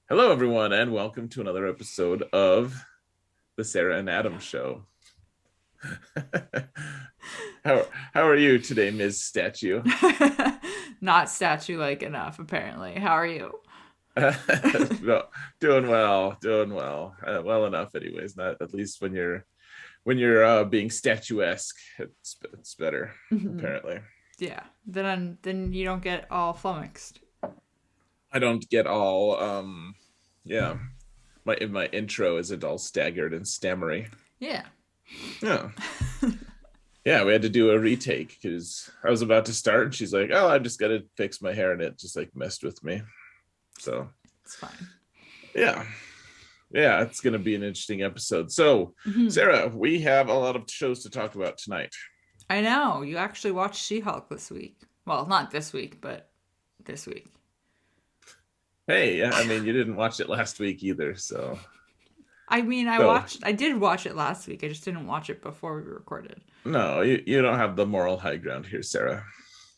Hello, everyone, and welcome to another episode of the Sarah and Adam Show. how are you today, Ms. Statue? Not statue-like enough, apparently. How are you? No, doing well, doing well, well enough, anyways. Not at least when you're being statuesque, it's better, Mhm. apparently. Yeah. Then you don't get all flummoxed. I don't get all yeah. My intro isn't all staggered and stammery. Yeah. Yeah. Yeah, we had to do a retake because I was about to start and she's like, oh, I just got to fix my hair, and it just like messed with me. So It's fine. yeah, yeah, it's going to be an interesting episode. So Hmm. Sarah, we have a lot of shows to talk about tonight. I know. You actually watched She-Hulk this week. Well, not this week, but this week. Hey, yeah, I mean, you didn't watch it last week either, so I mean, so I did watch it last week. I just didn't watch it before we recorded. no, you don't have the moral high ground here, Sarah.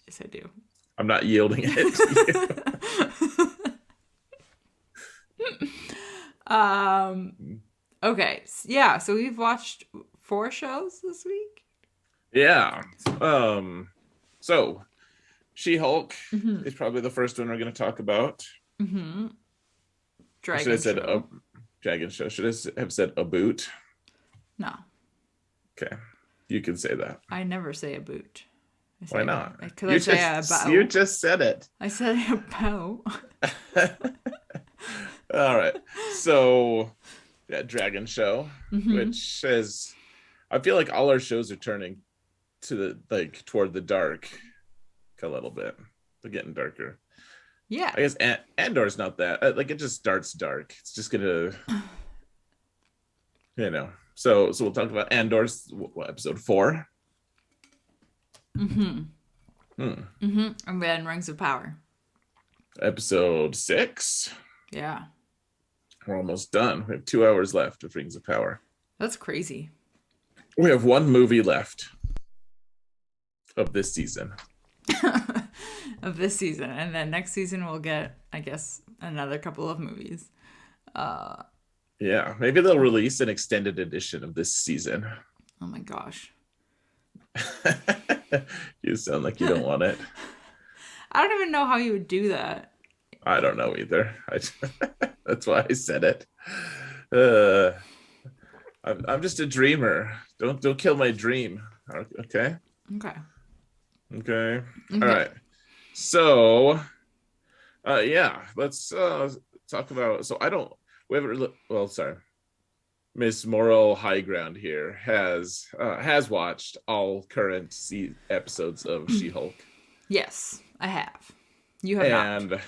Yes, I do. I'm not yielding it to um, you. okay. Yeah, so we've watched 4 shows this week. Yeah. Um. So She-Hulk Mm-hmm. is probably the first one we're going to talk about. Mm-hmm. Or should I Dragon said Show. Dragon Show? Should I have said a boot? No, Okay, you can say that. I never say a boot. I Why say not? because I You say a just you bow. just said it. I said a bow. All right. So yeah, Dragon Show, Mm-hmm. which is, I feel like all our shows are turning to the like toward the dark a little bit. They're getting darker. Yeah. I guess Andor's not that like it just starts dark. It's just gonna, you know. So we'll talk about Andor's episode 4. Mm-hmm. Hmm. Mm-hmm. And then Rings of Power. Episode 6. Yeah. We're almost done. We have 2 hours left of Rings of Power. That's crazy. We have one movie left of this season. Of this season. And then next season we'll get, I guess, another couple of movies. Uh Yeah, maybe they'll release an extended edition of this season. oh my gosh. You sound like you don't want it. I don't even know how you would do that. I don't know either. That's why I said it. Uh, I'm just a dreamer. Don't kill my dream. Okay. Okay. Okay. All Okay. right. So, yeah, let's talk about. So I don't. We haven't. Well, sorry. Miss Moral High Ground here has watched all current episodes of She-Hulk, Yes, I have. You have not. and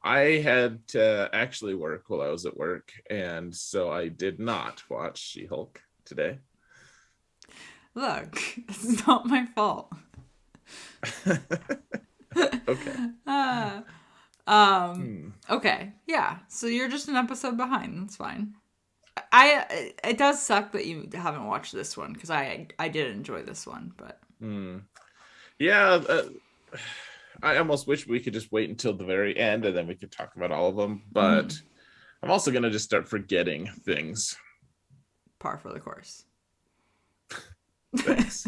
I had to actually work while I was at work, and so I did not watch She-Hulk today. Look, it's not my fault. Okay. Ah. Hmm. Okay. Yeah. So you're just an episode behind. That's fine. It does suck that you haven't watched this one because I did enjoy this one, but Hmm. Yeah, I almost wish we could just wait until the very end and then we could talk about all of them. mhm, But I'm also gonna just start forgetting things. par for the course. Thanks.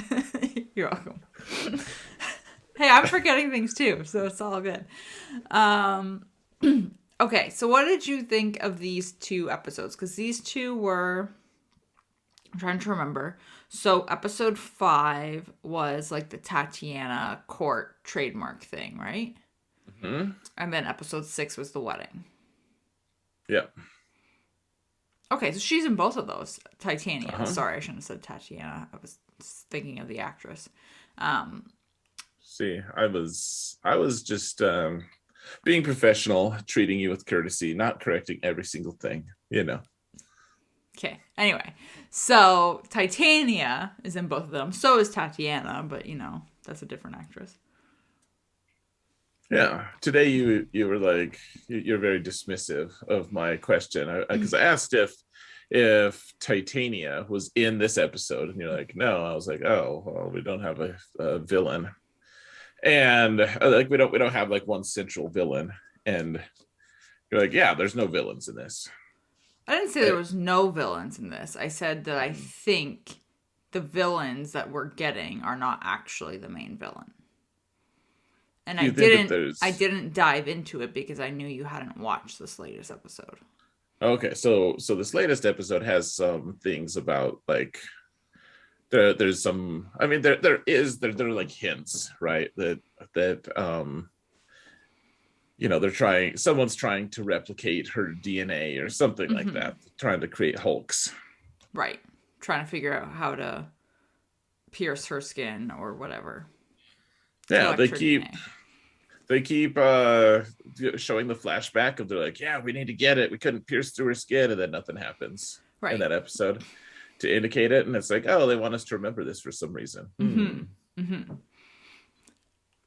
You're welcome. Hey, I'm forgetting things too, so it's all good. Um, okay, so what did you think of these 2 episodes? Because these two were, I'm trying to remember. So episode 5 was like the Tatiana court trademark thing, right? Hmm. And then episode 6 was the wedding. Yeah. Okay, so she's in both of those. Titania. Uh-huh. Sorry, I shouldn't have said Tatiana. I was thinking of the actress. Um, See, I was just being professional, treating you with courtesy, not correcting every single thing, you know. okay. Anyway, so Titania is in both of them. So is Tatiana, but that's a different actress. Yeah. Today you were like you're very dismissive of my question because I asked if Titania was in this episode, and you're like, no. I was like, oh, well, we don't have a villain, and like we don't have like one central villain, and You're like, yeah, there's no villains in this. I didn't say there was no villains in this. I said that I think the villains that we're getting are not actually the main villain. And Do you think that I there's didn't dive into it because I knew you hadn't watched this latest episode. okay? So this latest episode has some things about like there's some. I mean, there are like hints, right? That they're trying. Someone's trying to replicate her DNA or something like that, trying to create Hulks. Right. Trying to figure out how to pierce her skin or whatever. Yeah, Collect her DNA. They keep showing the flashback of they're like, yeah, we need to get it. We couldn't pierce through her skin, and then nothing happens in that episode to indicate it. And it's like, oh, they want us to remember this for some reason.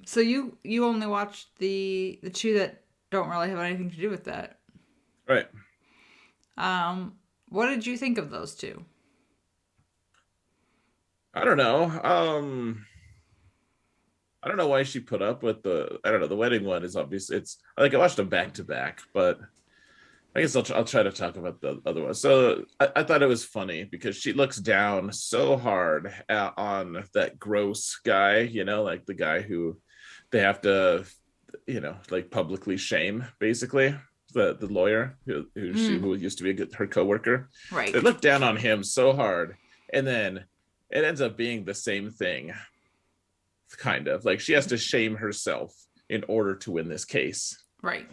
So you only watched the two that don't really have anything to do with that, right? What did you think of those two? I don't know. I don't know why she put up with I don't know. The wedding one is obvious. It's like I watched them back to back, but I guess I'll try to talk about the other one. So I thought it was funny because she looks down so hard on that gross guy, like the guy who they have to, like publicly shame, basically. The lawyer who used to be her coworker. Right. They look down on him so hard, and then it ends up being the same thing. Kind of like she has to shame herself in order to win this case. Right.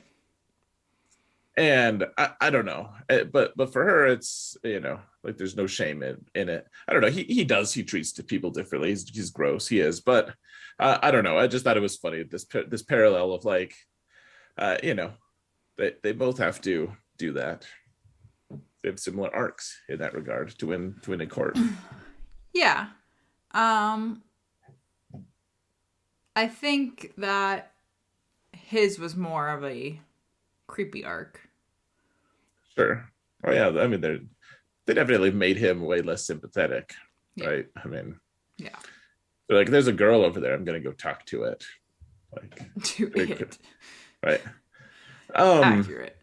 And I don't know, but for her, it's like there's no shame in it. I don't know. He treats people differently. He's gross. He is, but I don't know. I just thought it was funny this parallel of like, they both have to do that. They have similar arcs in that regard to win in court. Yeah. I think that his was more of a creepy arc. Sure. Oh yeah. I mean, they definitely made him way less sympathetic, right? I mean, yeah. They're like, there's a girl over there. I'm gonna go talk to it. Like, to it. Right. Accurate.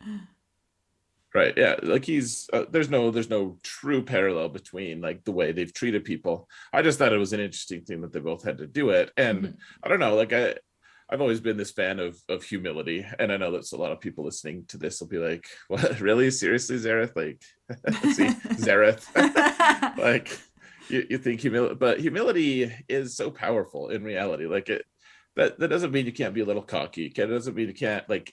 Right. Yeah. Like there's no true parallel between like the way they've treated people. I just thought it was an interesting thing that they both had to do it. And I don't know, like I've always been this fan of humility. And I know that's a lot of people listening to this will be like, what, really? Seriously, Zareth? Like, see, Zareth. Like you think humility, but humility is so powerful in reality. Like that doesn't mean you can't be a little cocky. It doesn't mean you can't like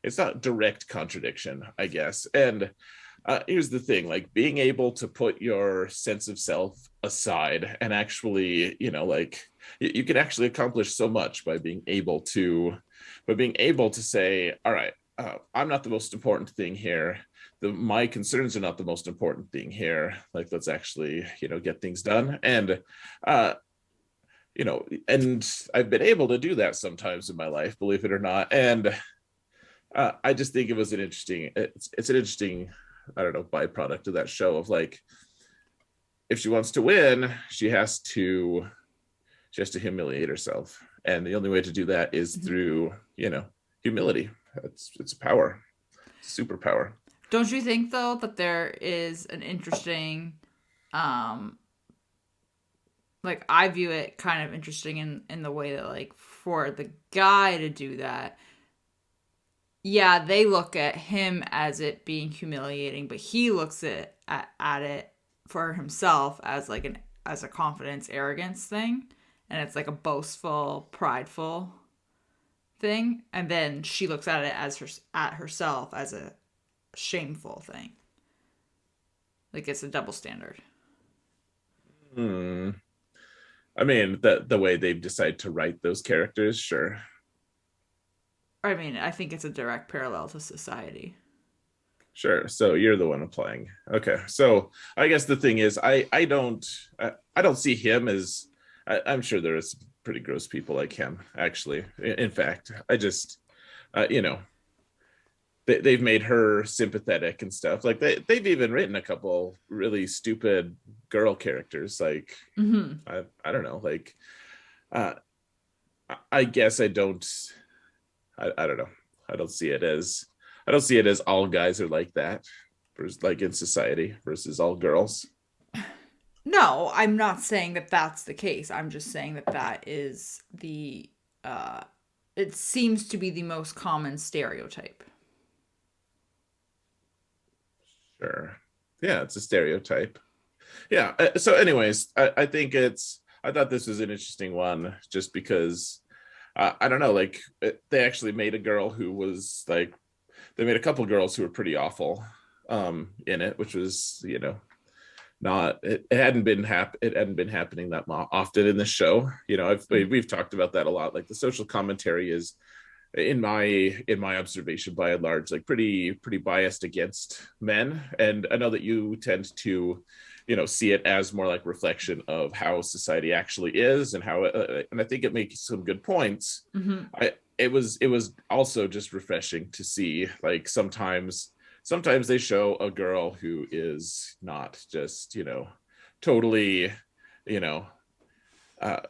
it's not direct contradiction, I guess. And here's the thing, like being able to put your sense of self aside and actually, like you can actually accomplish so much by being able to say, all right, I'm not the most important thing here. My concerns are not the most important thing here. Like, let's actually, get things done. And, and I've been able to do that sometimes in my life, believe it or not. And I just think it was it's an interesting, I don't know, byproduct of that show of like, if she wants to win, she has to humiliate herself. And the only way to do that is through, humility. It's power, superpower. Don't you think though that there is an interesting, like I view it kind of interesting in the way that like for the guy to do that, yeah, they look at him as it being humiliating, but he looks at it for himself as like as a confidence, arrogance thing, and it's like a boastful, prideful thing, and then she looks at it as at herself as a shameful thing. Like it's a double standard. I mean, the way they've decided to write those characters, sure. I mean, I think it's a direct parallel to society. Sure. So you're the one applying. Okay. So I guess the thing is, I don't see him as. I'm sure there's pretty gross people like him. Actually, in fact, I just, they've made her sympathetic and stuff. Like they've even written a couple really stupid girl characters. Like I don't know. Like I guess I don't. I don't know. I don't see it as I don't see it as all guys are like that, versus like in society versus all girls. No, I'm not saying that that's the case. I'm just saying that that is the uh it seems to be the most common stereotype. Sure. Yeah, it's a stereotype. Yeah. So, anyways, I think I thought this was an interesting one just because I don't know, like they actually made a girl who was like, they made a couple girls who were pretty awful in it, which was, not it hadn't been happening that often in the show. We've talked about that a lot. Like the social commentary is in my observation by and large like pretty biased against men, and I know that you tend to see it as more like reflection of how society actually is and how and I think it makes some good points. Mm-hmm. It was also just refreshing to see like sometimes they show a girl who is not just totally you know uh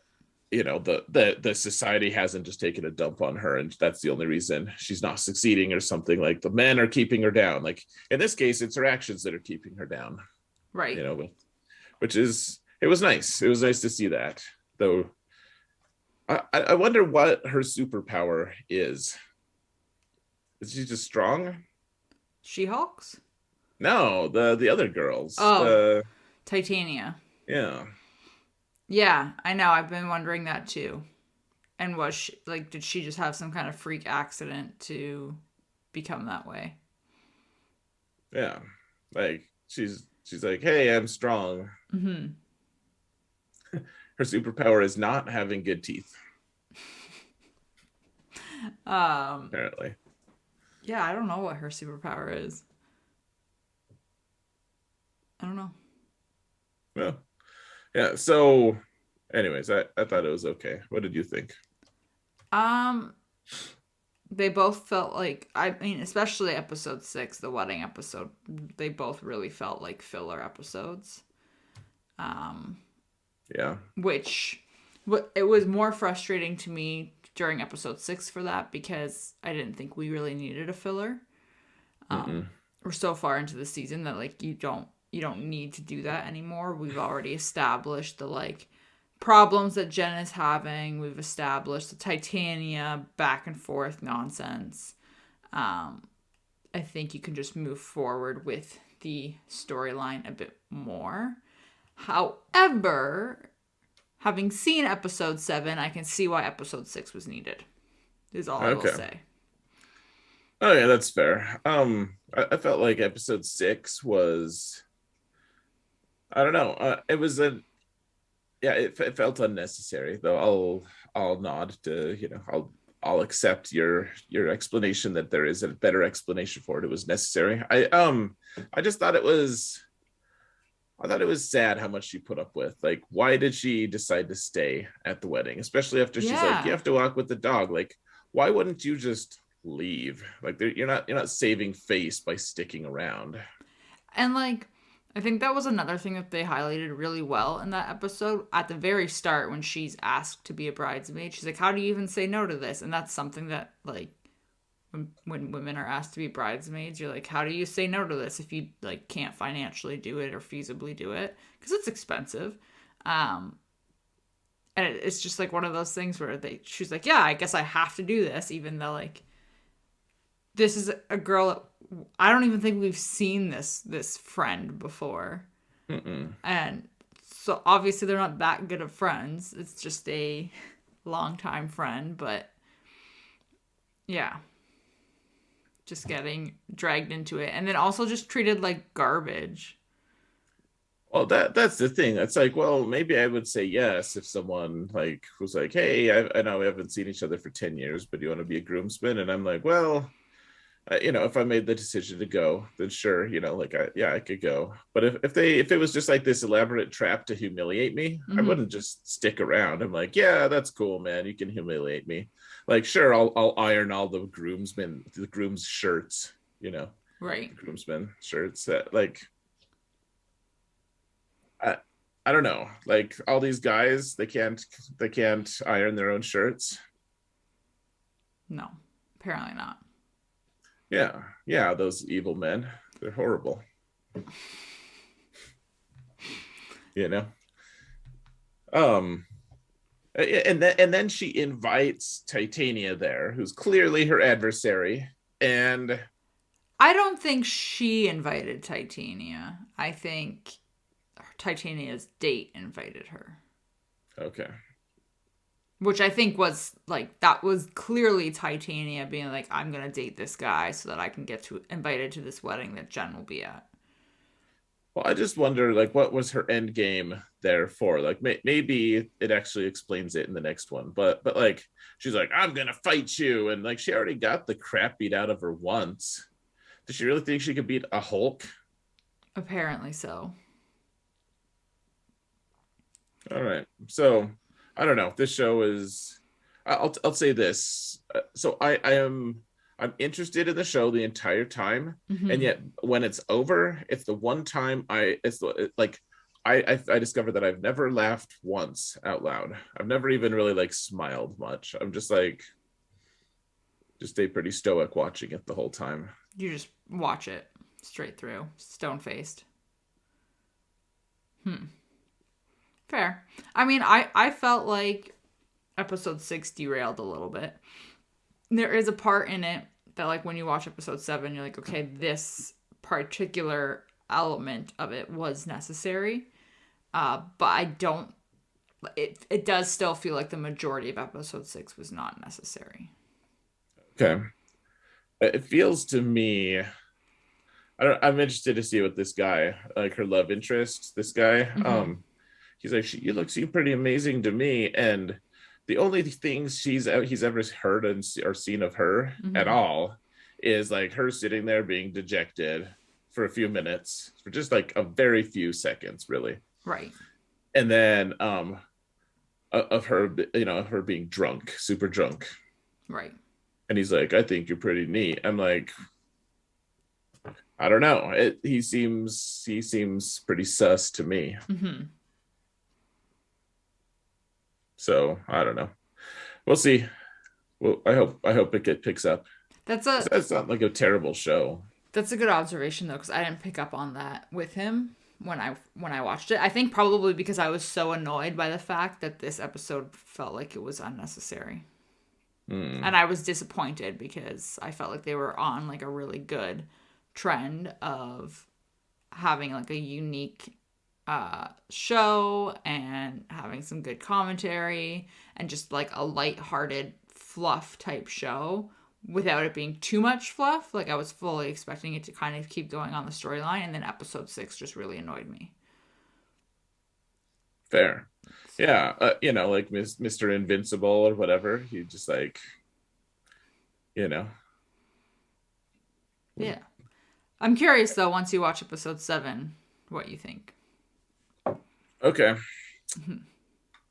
the society hasn't just taken a dump on her and that's the only reason she's not succeeding or something. Like the men are keeping her down. Like in this case it's her actions that are keeping her down, Right. which is it was nice to see that. Though I wonder what her superpower is she just strong? She-Hulks? No, the other girls, Oh, the Titania. yeah. Yeah, I know. I've been wondering that too. And was she like, did she just have some kind of freak accident to become that way? Yeah, like she's like, hey, I'm strong. Mm-hmm. Her superpower is not having good teeth, Um, apparently. yeah, I don't know what her superpower is. I don't know. Well, yeah. So, anyways, I thought it was okay. What did you think? Um, they both felt like, I mean, especially episode 6, the wedding episode, they both really felt like filler episodes. Um, Yeah. which it was more frustrating to me during episode 6 for that because I didn't think we really needed a filler. Mm-mm. We're so far into the season that like you don't need to do that anymore. We've already established the like problems that Jen is having. We've established the Titania back and forth nonsense. I think you can just move forward with the storyline a bit more. However, having seen episode 7, I can see why episode 6 was needed. Is all I will Okay. say. Oh yeah, that's fair. I felt like episode 6 was, I don't know. It was a yeah. It felt unnecessary though. I'll nod to I'll accept your explanation that there is a better explanation for it. It was necessary. I just thought it was. I thought it was sad how much she put up with. Like, why did she decide to stay at the wedding? Especially after she's like, you Yeah. have to walk with the dog. Like, why wouldn't you just leave? Like, you're not saving face by sticking around. And like I think that was another thing that they highlighted really well in that episode. At the very start when she's asked to be a bridesmaid, she's like, "How do you even say no to this?" And that's something that like when women are asked to be bridesmaids, you're like, "How do you say no to this if you like can't financially do it or feasibly do it?" Because it's expensive. Um and it's just like one of those things where she's like, "Yeah, I guess I have to do this," even though like this is a girl. I don't even think we've seen this friend before, Mm-mm. and so obviously they're not that good of friends. It's just a longtime friend, but yeah, just getting dragged into it, and then also just treated like garbage. Well, that's the thing. It's like, well, maybe I would say yes if someone like was like, hey, I know we haven't seen each other for 10 years, but you want to be a groomsman? And I'm like, well, if I made the decision to go, then sure, like I could go. But if it was just like this elaborate trap to humiliate me, I Mm-hmm. wouldn't just stick around. I'm like, yeah, that's cool, man. You can humiliate me. Like, sure, I'll iron all the grooms shirts, Right. the groomsmen shirts. Like, I I don't know. Like all these guys, they can't iron their own shirts. No, apparently not. Yeah, those evil men, they're horrible, you know. Um, and then she invites Titania there, who's clearly her adversary, and I don't think she invited Titania. I think Titania's date invited her. okay, Which I think was like, that was clearly Titania being like, I'm going to date this guy so that I can get to invited to this wedding that Jen will be at. well, I just wonder, like, what was her end game there for? Like, maybe it actually explains it in the next one, but like, she's like, I'm gonna fight you, and like, she already got the crap beat out of her once. Does she really think she could beat a Hulk? Apparently so. All right, so I don't know. This show is. I'll say this. So I'm interested in the show the entire time, and Mm-hmm. yet when it's over, it's the one time like I discovered that I've never laughed once out loud. I've never even really like smiled much. I'm just like just stay pretty stoic watching it the whole time. You just watch it straight through, stone faced. Fair. I mean, I felt like episode 6 derailed a little bit. There is a part in it that, like, when you watch episode 7, you're like, okay, this particular element of it was necessary. But I don't. It does still feel like the majority of episode 6 was not necessary. Okay, it feels to me. I'm interested to see what this guy, like her love interest, this guy. Mm-hmm. He's like, you look seem pretty amazing to me, and the only things he's ever heard and or seen of her at Mm-hmm. all is like her sitting there being dejected for a few minutes, for just like a very few seconds, really, Right. and then of her, of her being drunk, super drunk, Right. and he's like, I think you're pretty neat. I'm like, I don't know. He seems pretty sus to me. Mm-hmm. So I don't know. We'll see. Well, I hope it picks up. That's a It's not like a terrible show. that's a good observation though, because I didn't pick up on that with him when I watched it. I think probably because I was so annoyed by the fact that this episode felt like it was unnecessary. Hmm. And I was disappointed because I felt like they were on like a really good trend of having like a unique show and having some good commentary and just like a light-hearted fluff type show without it being too much fluff. Like I was fully expecting it to kind of keep going on the storyline, and then episode 6 just really annoyed me. Fair. So Yeah. Like Mr. Invincible or whatever. He just like, you know. yeah, I'm curious though, once you watch episode 7, what you think. Okay.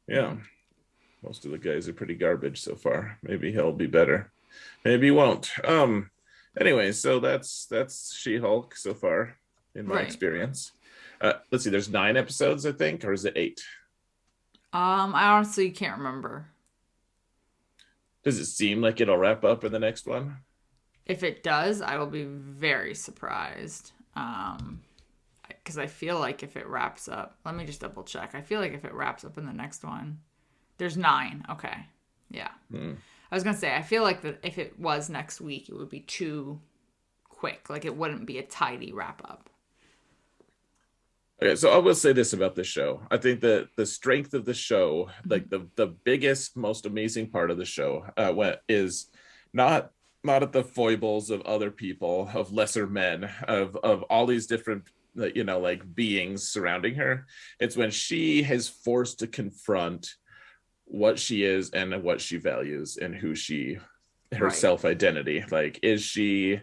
Yeah. Most of the guys are pretty garbage so far. Maybe he'll be better. Maybe he won't. Anyway, so that's She-Hulk so far in my Right. experience. Let's see, there's 9 episodes, I think, or is it 8? I honestly can't remember. Does it seem like it'll wrap up in the next one? If it does, I will be very surprised. Because I feel like if it wraps up, let me just double check. I feel like if it wraps up in the next one, there's 9. Okay, yeah. Hmm. I was gonna say I feel like that if it was next week, it would be too quick. Like it wouldn't be a tidy wrap up. Okay, so I will say this about the show. I think that the strength of the show, Mm-hmm. like the biggest, most amazing part of the show, what is not at the foibles of other people, of lesser men, of all these different like beings surrounding her. It's when she is forced to confront what she is and what she values and who she her Right. self identity. Like, is she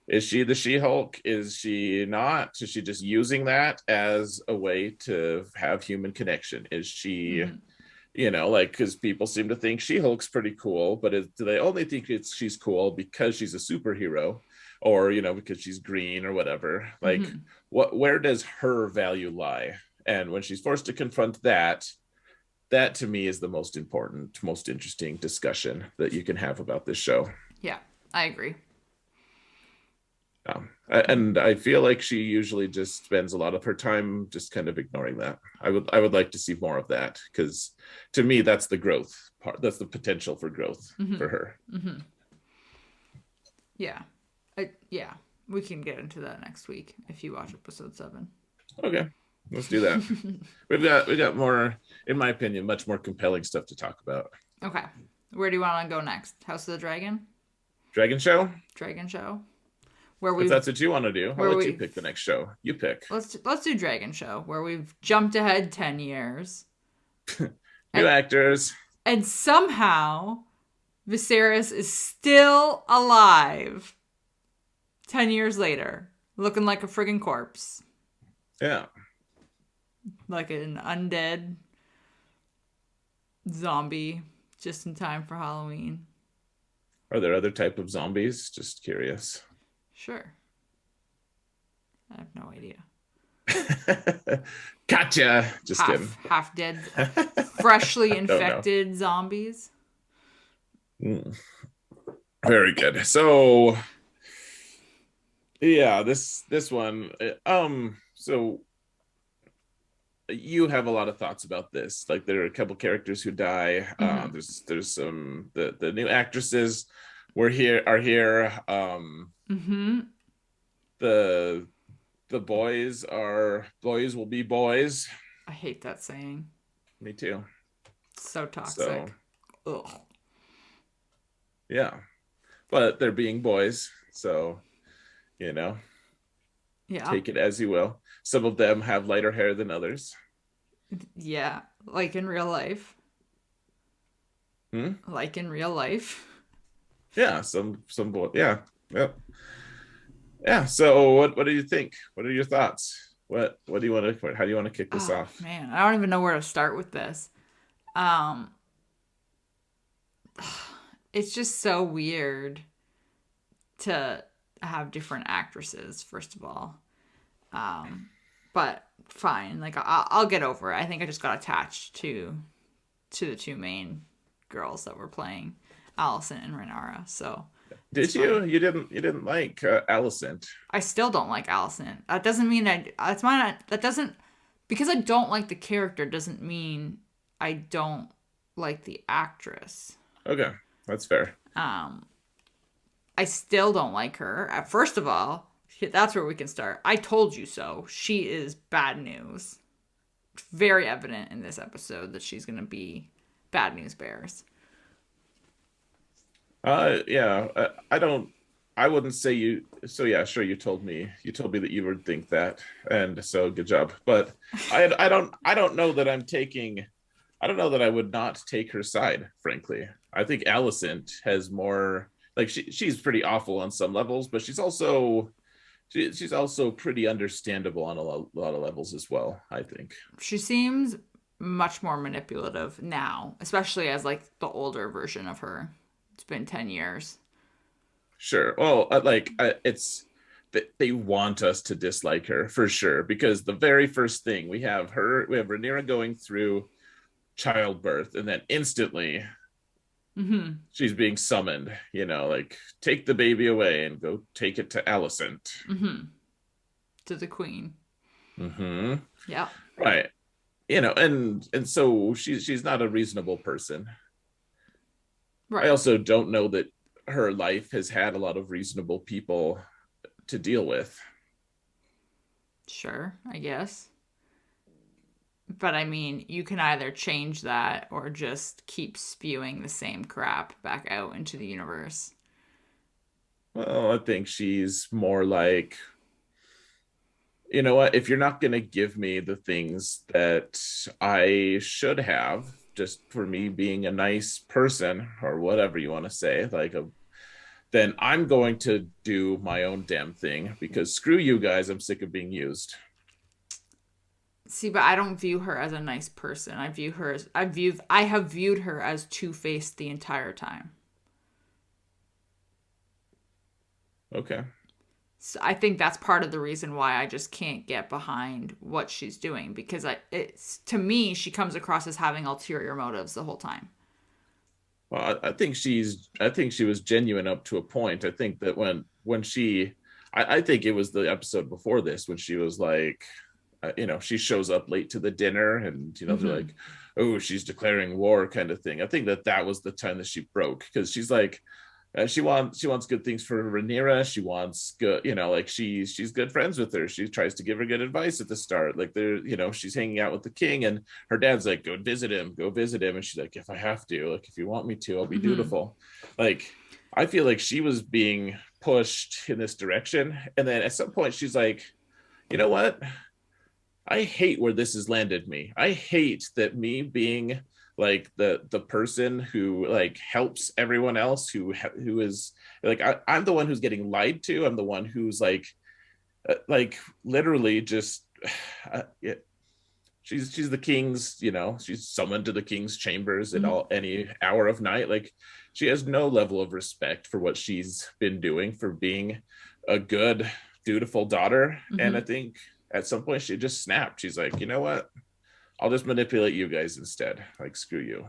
the She-Hulk? Is she not? Is she just using that as a way to have human connection? Is she, Mm-hmm. like, because people seem to think She-Hulk's pretty cool, but do they only think she's cool because she's a superhero, or because she's green or whatever? Like, Mm-hmm. where does her value lie? And when she's forced to confront that to me is the most important, most interesting discussion that you can have about this show. Yeah, I agree. And I feel like she usually just spends a lot of her time just kind of ignoring that. I would like to see more of that, because to me that's the growth part. That's the potential for growth for her. Yeah. Yeah. We can get into that next week if you watch episode 7. Okay, let's do that. We got more, in my opinion, much more compelling stuff to talk about. Okay. Where do you want to go next? House of the Dragon? Dragon show? Dragon show? Where If we've that's what you want to do, I'll let you pick the next show. You pick. let's do Dragon show, where we've jumped ahead 10 years. New actors. And somehow Viserys is still alive 10 years later, looking like a friggin' corpse. Yeah. Like an undead zombie just in time for Halloween. Are there other type of zombies? Just curious. Sure. I have no idea. Gotcha. Just kidding. Half dead, freshly infected zombies. Very good. So yeah, this one. So you have a lot of thoughts about this. Like, there are a couple characters who die. There's some the new actresses are here. The boys will be boys. I hate that saying. Me too. It's so toxic. Ugh. Yeah, but they're being boys, so yeah, take it as you will. Some of them have lighter hair than others. Yeah, like in real life. Like in real life. Yeah, some boy. Yeah, yep. Yeah. So what do you think? What are your thoughts? What do you want to? How do you want to kick this off? Man, I don't even know where to start with this. It's just so weird to have different actresses, first of all. But fine, like I'll get over it. I think I just got attached to the two main girls that were playing Alicent and Rhaenyra. So did you? You didn't like Alicent? I still don't like Alicent. That doesn't mean because I don't like the character doesn't mean I don't like the actress. Okay, that's fair. I still don't like her. First of all, that's where we can start. I told you so. She is bad news. It's very evident in this episode that she's going to be bad news bears. Yeah. I wouldn't say you. So yeah, sure. You told me that you would think that, and so good job. But I don't know that I'm taking. I don't know that I would not take her side. Frankly, I think Alicent has more. Like, she's pretty awful on some levels, but she's also pretty understandable on a lot of levels as well, I think. She seems much more manipulative now, especially as like the older version of her. It's been 10 years. Sure. Well, it's that they want us to dislike her for sure, because the very first thing we have Rhaenyra going through childbirth, and then instantly she's being summoned, like, take the baby away and go take it to Alicent. To the queen. Yeah. Right. And so she's not a reasonable person. Right. I also don't know that her life has had a lot of reasonable people to deal with. Sure, I guess. But I mean, you can either change that or just keep spewing the same crap back out into the universe. Well, I think she's more like, you know what, if you're not going to give me the things that I should have, just for me being a nice person, or whatever you want to say, then I'm going to do my own damn thing, because screw you guys, I'm sick of being used. See, but I don't view her as a nice person. I have viewed her as two-faced the entire time. Okay. So I think that's part of the reason why I just can't get behind what she's doing, because to me, she comes across as having ulterior motives the whole time. Well, I think she was genuine up to a point. I think that when she I think it was the episode before this when she was like, she shows up late to the dinner, and they're Mm-hmm. like, oh, she's declaring war kind of thing. I think that was the time that she broke, because she's like, she wants good things for Rhaenyra. She wants good, like she's good friends with her. She tries to give her good advice at the start. Like she's hanging out with the king, and her dad's like, go visit him. And she's like, if I have to, like, if you want me to, I'll be Mm-hmm. dutiful. Like, I feel like she was being pushed in this direction, and then at some point she's like, you know what? I hate where this has landed me. I hate that me being like the person who like helps everyone else, who is like, I'm the one who's getting lied to. I'm the one who's like literally just yeah, she's the king's, she's summoned to the king's chambers at Mm-hmm. all any hour of night. Like, she has no level of respect for what she's been doing, for being a good, dutiful daughter. And Mm-hmm. I think at some point she just snapped. She's like, you know what, I'll just manipulate you guys instead. Like, screw you.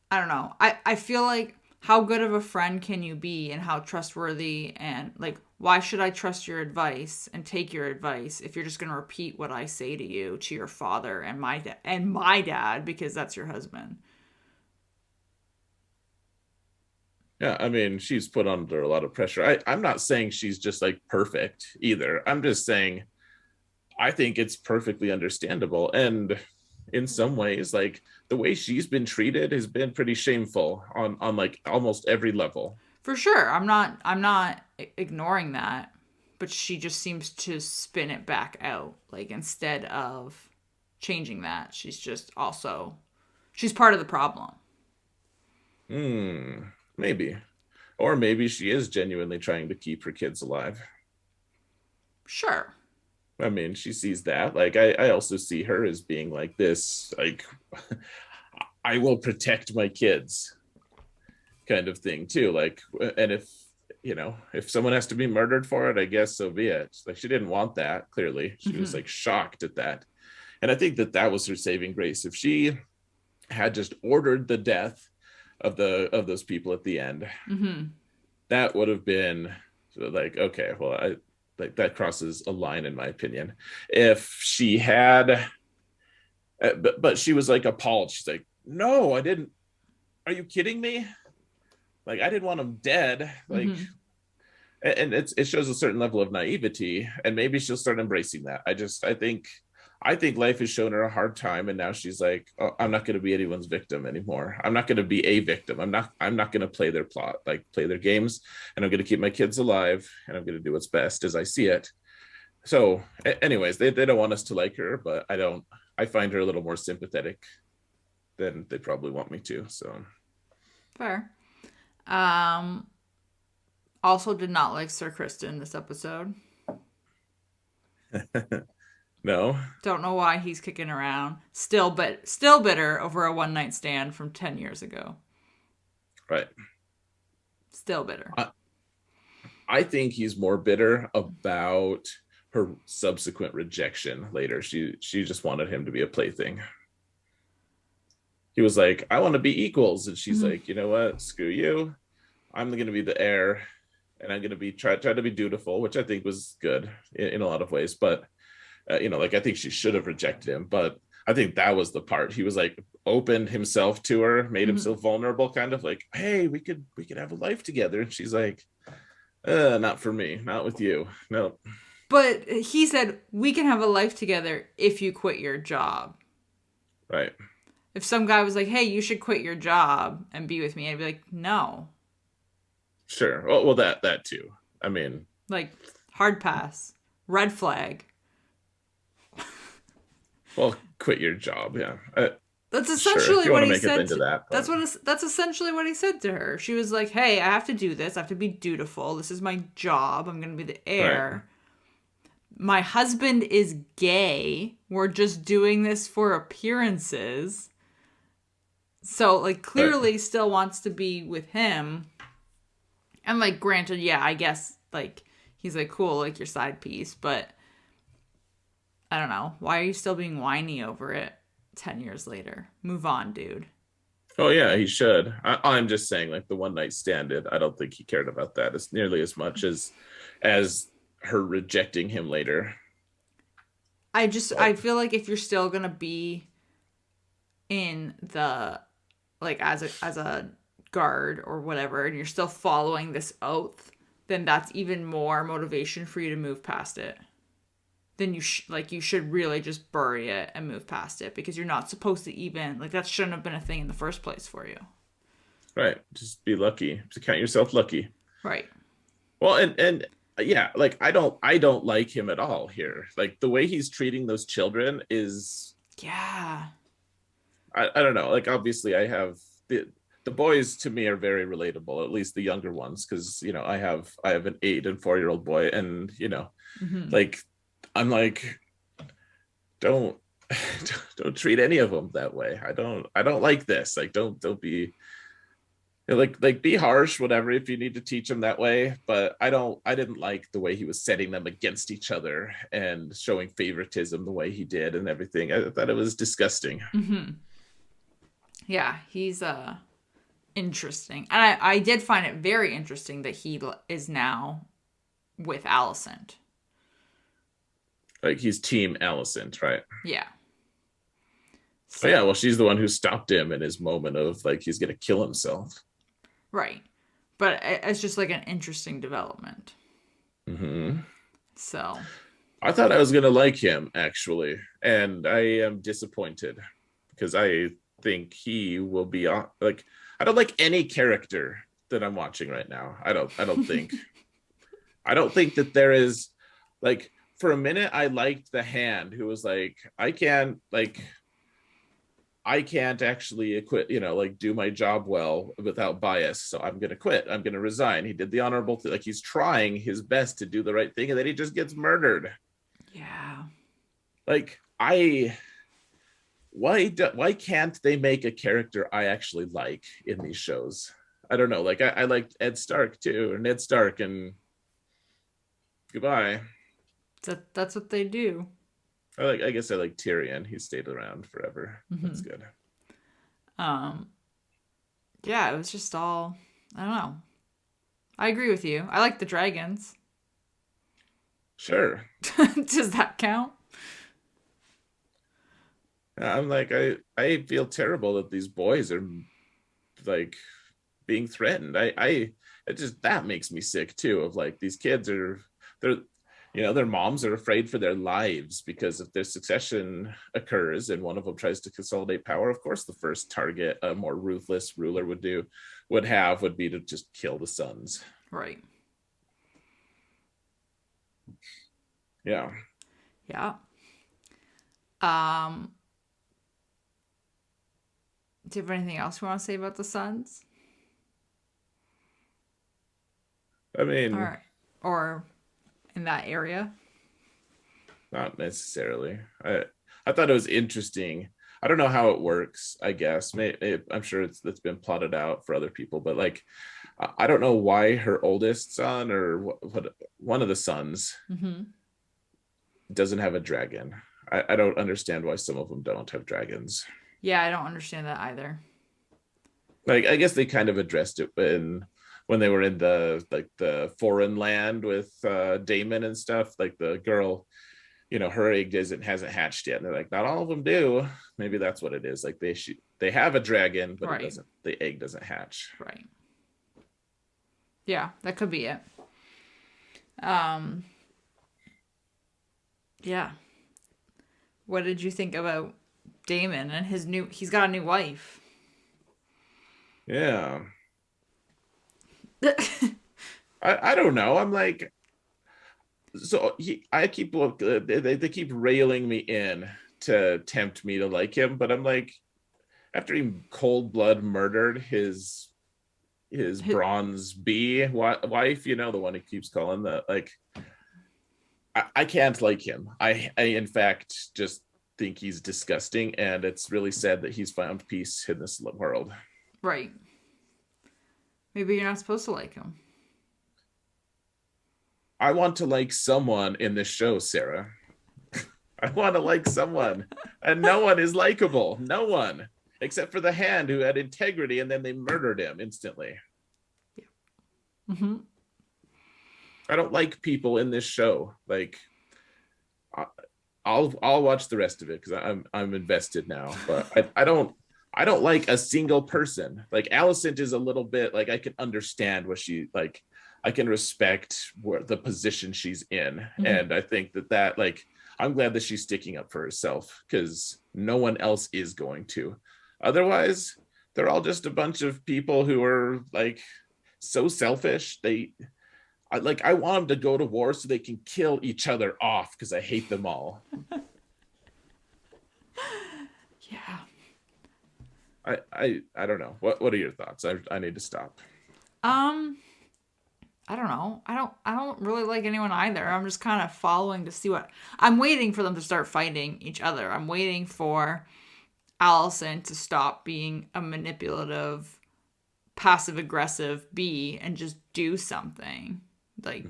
I don't know. I feel like, how good of a friend can you be, and how trustworthy, and like, why should I trust your advice and take your advice if you're just going to repeat what I say to you, to your father and my dad, because that's your husband. Yeah, I mean, she's put under a lot of pressure. I'm not saying she's just like perfect either. I'm just saying I think it's perfectly understandable. And in some ways, like, the way she's been treated has been pretty shameful on like almost every level. For sure. I'm not ignoring that, but she just seems to spin it back out, like, instead of changing that, she's part of the problem. Maybe. Or maybe she is genuinely trying to keep her kids alive. Sure. I mean, she sees that. Like, I also see her as being like this, like, I will protect my kids kind of thing too. Like, and if someone has to be murdered for it, I guess so be it. Like, she didn't want that. Clearly, she was Mm-hmm. like shocked at that, and I think that was her saving grace. If she had just ordered the death of those people at the end, Mm-hmm. that would have been like, okay, well, I like that crosses a line in my opinion. If she had, but she was like appalled. She's like, no, I didn't. Are you kidding me? Like, I didn't want him dead. Like, Mm-hmm. and it shows a certain level of naivety, and maybe she'll start embracing that. I think life has shown her a hard time, and now she's like, oh, I'm not going to be anyone's victim anymore. I'm not going to be a victim. I'm not going to play their plot, like play their games, and I'm going to keep my kids alive, and I'm going to do what's best as I see it. So anyways, they don't want us to like her, but I find her a little more sympathetic than they probably want me to. So Fair. Um, Also did not like Sir Kristen this episode. no. Don't know why he's kicking around. Still bitter over a one night stand from 10 years ago. Right. Still bitter. I think he's more bitter about her subsequent rejection later. She just wanted him to be a plaything. He was like, I want to be equals. And she's Mm-hmm. like, you know what? Screw you. I'm going to be the heir, and I'm going to be try to be dutiful, which I think was good in a lot of ways. But like, I think she should have rejected him. But I think that was the part. He was like, opened himself to her, made Mm-hmm. himself vulnerable, kind of like, hey, we could have a life together. And she's like, not for me, not with you. No. But he said, we can have a life together if you quit your job. Right. If some guy was like, hey, you should quit your job and be with me, I'd be like, no. Sure. Well, that too. I mean, Like, hard pass. Red flag. well, quit your job. Yeah. That's Sure. If essentially you want what to he make it said into to, that, but that's essentially what he said to her. She was like, "Hey, I have to do this. I have to be dutiful. This is my job. I'm going to be the right. heir. My husband is gay. We're just doing this for appearances." So, like, Right. clearly still wants to be with him. And, like, granted, yeah, I guess, like, he's like, cool, like, your side piece, but I don't know. Why are you still being whiny over it 10 years later? Move on, dude. Oh yeah, he should. I'm just saying, like, the one night stand. I don't think he cared about that as nearly as much as as her rejecting him later. I feel like if you're still gonna be in the, like, as a guard or whatever, and you're still following this oath, then that's even more motivation for you to move past it. Then you should really just bury it and move past it, because you're not supposed to even, like, that shouldn't have been a thing in the first place for you. Right. Just be lucky. Just count yourself lucky. Right. Well, and yeah, like I don't like him at all here. Like the way he's treating those children is, Yeah. I don't know. Like obviously the boys to me are very relatable, at least the younger ones, because I have an 8 and 4 year old boy, and Mm-hmm. like I'm like, don't don't treat any of them that way. I don't like this. Like don't be like be harsh, whatever, if you need to teach them that way. But I didn't like the way he was setting them against each other and showing favoritism the way he did and everything. I thought it was disgusting. Mm-hmm. Yeah, he's interesting, and I did find it very interesting that he is now with Alicent. Like he's team Alicent, right? Yeah. Oh yeah, So well she's the one who stopped him in his moment of like he's gonna kill himself. right, but it's just like an interesting development. Hmm. So I thought I was gonna like him actually, and I am disappointed because I think he will be like, I don't like any character that I'm watching right now. I don't think that there is, like, for a minute I liked the Hand who was like, I can't actually quit, like do my job well without bias. So I'm going to quit. I'm going to resign. He did the honorable thing. Like he's trying his best to do the right thing. And then he just gets murdered. yeah, Like why can't they make a character I actually like in these shows? I don't know. Like I liked Ed Stark too, or Ned Stark, and goodbye. that's what they do. I guess I like Tyrion. He stayed around forever. That's Mm-hmm. good. Um, yeah, it was just all, I don't know. I agree with you. I like the dragons. Sure. Does that count? I'm like, I feel terrible that these boys are like being threatened. It just, that makes me sick too. Of like, these kids are, they're, their moms are afraid for their lives because if their succession occurs and one of them tries to consolidate power, of course the first target a more ruthless ruler would be to just kill the sons. Right. Yeah. Yeah. Um, do you have anything else you want to say about the Suns? I mean, Or in that area? not necessarily. I thought it was interesting. I don't know how it works. I guess I'm sure it's been plotted out for other people, but like, I don't know why her oldest son, or what one of the sons, Mm-hmm. doesn't have a dragon. I don't understand why some of them don't have dragons. Yeah, I don't understand that either. Like I guess they kind of addressed it when they were in the foreign land with Damon and stuff. Like the girl, her egg hasn't hatched yet, and they're like, not all of them do. Maybe that's what it is. Like they have a dragon, but Right. the egg doesn't hatch. Right. Yeah, that could be it. Um, yeah. What did you think about Damon and he's got a new wife? Yeah. I don't know. I'm like, so they keep railing me in to tempt me to like him, but I'm like, after he cold blood murdered his bronze bee wife, the one he keeps calling the, like, I can't like him. I in fact just think he's disgusting, and it's really sad that he's found peace in this world. Right. Maybe you're not supposed to like him. I want to like someone in this show, Sarah. I want to like someone, and no one is likable. No one, except for the Hand, who had integrity, and then they murdered him instantly. Mm-hmm. I don't like people in this show. Like, I'll watch the rest of it because I'm invested now. But I don't like a single person. Like Alicent is a little bit like I can understand what she like. I can respect where the position she's in, and I think that like I'm glad that she's sticking up for herself because no one else is going to. Otherwise, they're all just a bunch of people who are like so selfish. I want them to go to war so they can kill each other off because I hate them all. Yeah. I don't know. What are your thoughts? I need to stop. I don't know. I don't really like anyone either. I'm just kind of following to see what I'm waiting for them to start fighting each other. I'm waiting for Allison to stop being a manipulative, passive aggressive bee and just do something. Like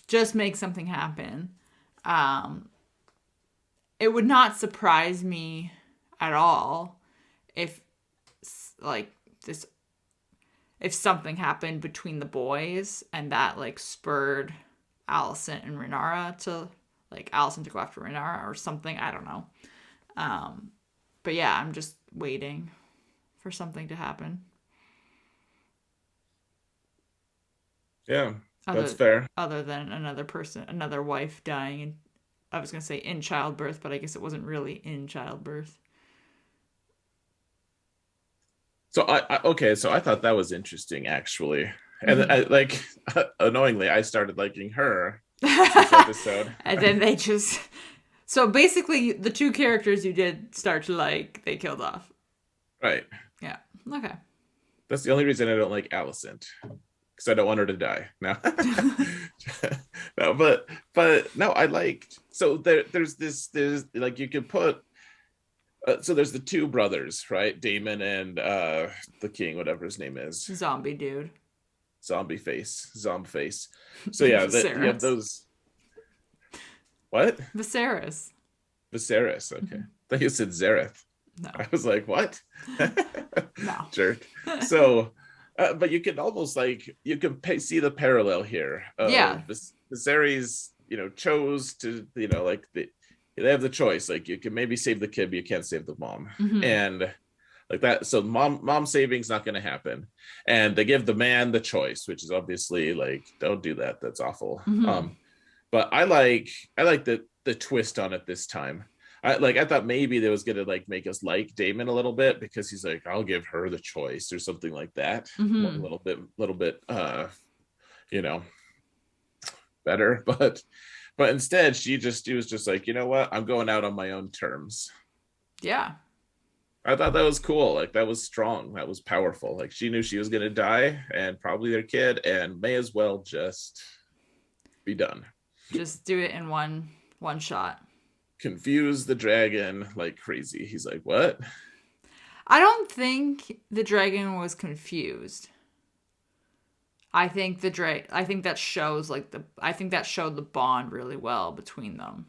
just make something happen. It would not surprise me at all if like this if something happened between the boys and that like spurred Allison and Renara to like Allison to go after Renara or something. I don't know. But yeah, I'm just waiting for something to happen. Yeah, that's fair. Other than another wife dying in, I was going to say in childbirth, but I guess it wasn't really in childbirth. So okay, so I thought that was interesting actually. And I like annoyingly I started liking her this episode. And then they just so basically the two characters you did start to like they killed off. Right. Yeah. Okay. That's the only reason I don't like Alicent. Because I don't want her to die. No. No, but no, I liked so there's like you could put so there's the two brothers, right? Damon and the king, whatever his name is. Zombie dude. Zombie face. So yeah, you have those. What? Viserys. Okay. I thought you said Zareth. No. I was like, what? No. Jerk. So, but you can almost like you can see the parallel here. Yeah. Viserys, chose to, like they have the choice. Like you can maybe save the kid, but you can't save the mom. And like that. So mom saving's not going to happen. And they give the man the choice, which is obviously like, don't do that. That's awful. But I like the twist on it this time. I thought maybe they was gonna like make us like Damon a little bit because he's like, I'll give her the choice or something like that. A little bit better. But instead she was just like, you know what? I'm going out on my own terms. Yeah. I thought that was cool. Like that was strong. That was powerful. Like she knew she was gonna die and probably their kid and may as well just be done. Just do it in one shot. Confuse the dragon like crazy. He's like, what? I don't think the dragon was confused. I think that shows I think that showed the bond really well between them.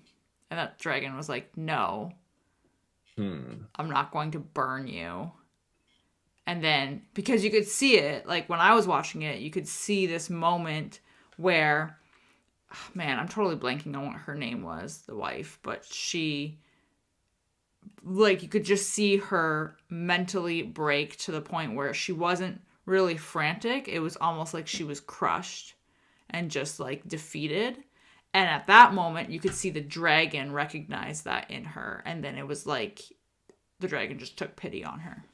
And that dragon was like, no, I'm not going to burn you. And then, because you could see it, like when I was watching it, you could see this moment where, oh man, I'm totally blanking on what her name was, the wife, but she, like, you could just see her mentally break to the point where she wasn't really frantic. It was almost like she was crushed and just like defeated. And at that moment, you could see the dragon recognize that in her. And then it was like the dragon just took pity on her.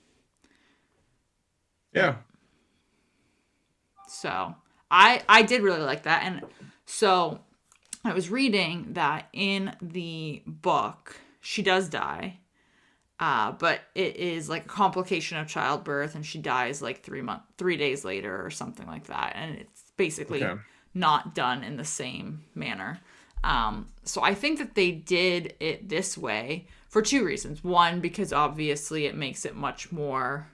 Yeah. So I did really like that. And so I was reading that in the book, she does die. But it is like a complication of childbirth and she dies like 3 days later or something like that. And it's basically not done in the same manner. So I think that they did it this way for two reasons. One, because obviously it makes it much more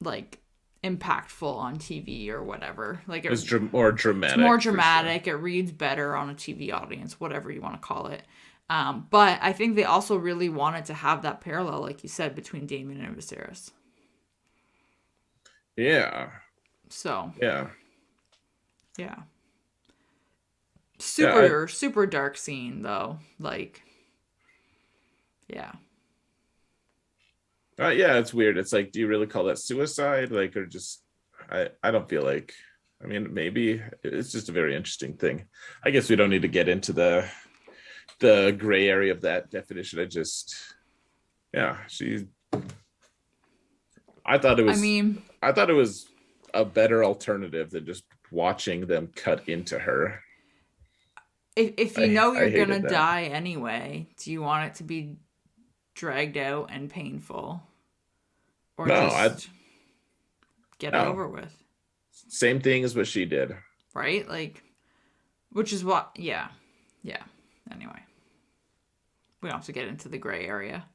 like impactful on TV or whatever. Like it's more dramatic. It's more dramatic. Sure. It reads better on a TV audience, whatever you want to call it. But I think they also really wanted to have that parallel, like you said, between Daemon and Viserys. Yeah. So. Yeah. Yeah. Yeah, Super dark scene though. Like, yeah. yeah, it's weird. It's like, do you really call that suicide? Like, or just, I don't feel like, I mean, maybe it's just a very interesting thing. I guess we don't need to get into the gray area of that definition. Yeah, I thought it I was, mean, I thought it was a better alternative than just watching them cut into her. if you know I you're gonna hated that. die anyway, do you want it to be dragged out and painful, or No, I just get it no. over with? Same thing as what she did. Right? Like, which is what, yeah. Yeah. Anyway, we don't have to get into the gray area.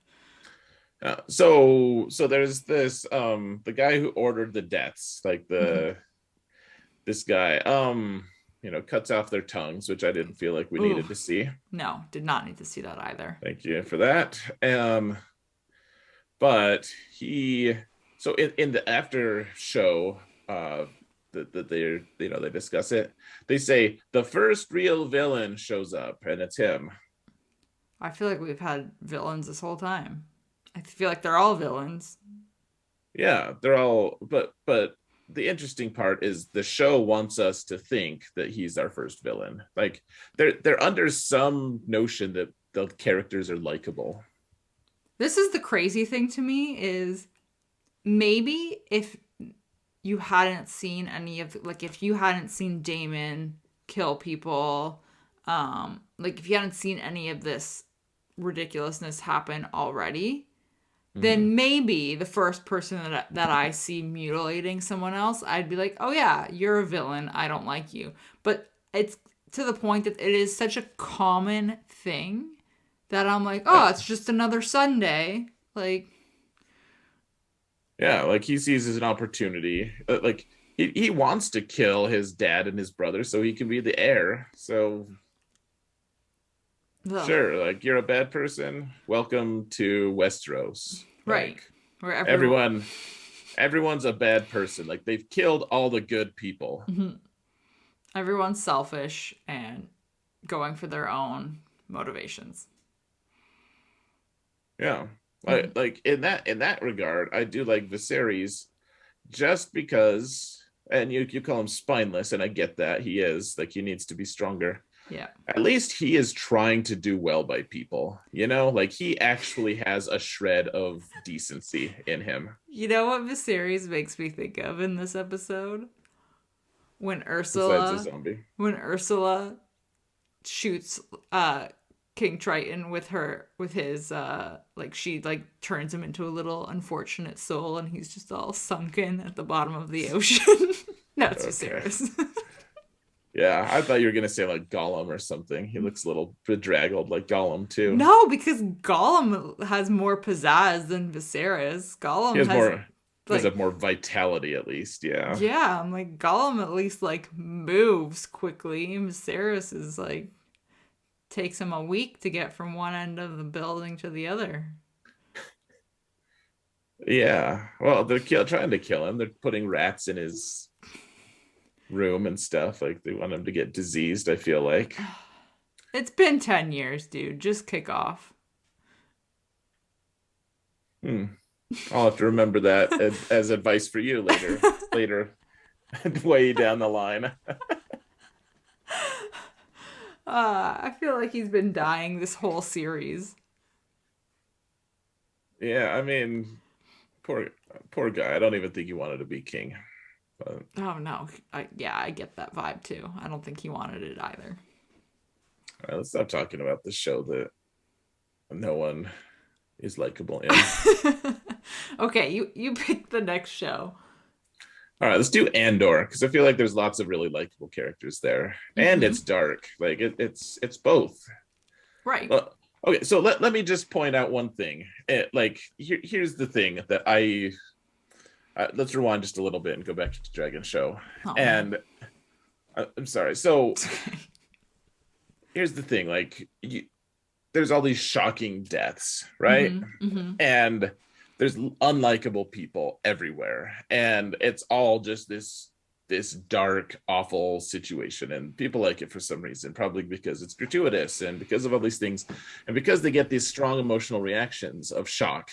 So there's this the guy who ordered the deaths, like Mm-hmm. this guy cuts off their tongues, which I didn't feel like we Ooh, needed to see. no, did not need to see that either. Thank you for that. But he so in the after show that they discuss it, they say the first real villain shows up and it's him. I feel like we've had villains this whole time. I feel like they're all villains. Yeah, they're all, but the interesting part is the show wants us to think that he's our first villain. Like they're under some notion that the characters are likable. This is the crazy thing to me is maybe if you hadn't seen any of, like, if you hadn't seen Damon kill people, like if you hadn't seen any of this ridiculousness happen already, Mm-hmm. then maybe the first person that I see mutilating someone else, I'd be like, oh yeah, you're a villain. I don't like you. But it's to the point that it is such a common thing that I'm like, Yeah, oh, it's just another Sunday. Like, yeah, like he sees as an opportunity. Like he wants to kill his dad and his brother so he can be the heir. So ugh, sure, like you're a bad person. Welcome to Westeros. right. Like Where everyone, everyone's a bad person. Like they've killed all the good people. everyone's selfish and going for their own motivations. Yeah. Mm-hmm. Like in that regard, I do like Viserys just because, and you call him spineless, and I get that he is, like, he needs to be stronger. Yeah. At least he is trying to do well by people, like he actually has a shred of decency in him. You know what Viserys makes me think of in this episode? When Besides a Ursula, zombie. when Ursula shoots King Triton with his like, she like turns him into a little unfortunate soul and he's just all sunken at the bottom of the ocean. No, it's Okay. Viserys. Yeah, I thought you were gonna say like Gollum or something. He looks a little bedraggled like Gollum too. No, because Gollum has more pizzazz than Viserys. He Gollum has has more he has like, more vitality at least, yeah. yeah, I'm like, Gollum at least like moves quickly. And Viserys is like, takes him a week to get from one end of the building to the other. Yeah. Well, they're trying to kill him. They're putting rats in his room and stuff. Like they want him to get diseased, I feel like. It's been 10 years, dude. Just kick off. Hmm. I'll have to remember that as advice for you later, way down the line. I feel like he's been dying this whole series. Yeah, I mean, poor poor guy. I don't even think he wanted to be king. But Oh no. Yeah, I get that vibe too. I don't think he wanted it either. all right, let's stop talking about the show that no one is likable in. Okay, you pick the next show. All right, let's do Andor because I feel like there's lots of really likable characters there, and Mm-hmm. it's dark. Like it's both. Right. Okay, so let me just point out one thing. Here's the thing that let's rewind just a little bit and go back to the Dragon Show. Oh man. And I'm sorry. So here's the thing: there's all these shocking deaths, right? Mm-hmm. Mm-hmm. And there's unlikable people everywhere, and it's all just this this dark, awful situation, and people like it for some reason, probably because it's gratuitous and because of all these things, and because they get these strong emotional reactions of shock.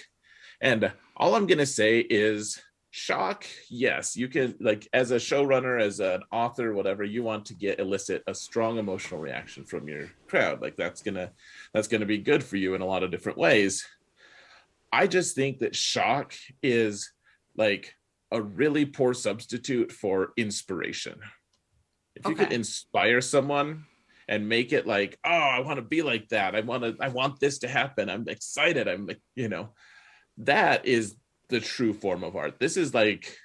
And all I'm gonna say is shock, yes, you can, like, as a showrunner, as an author, whatever, you want to get elicit a strong emotional reaction from your crowd. Like that's gonna be good for you in a lot of different ways. I just think that shock is like a really poor substitute for inspiration. If you could Okay. inspire someone and make it like, oh, I want to be like that, I want this to happen, I'm excited, I'm, you know, that is the true form of art. This is like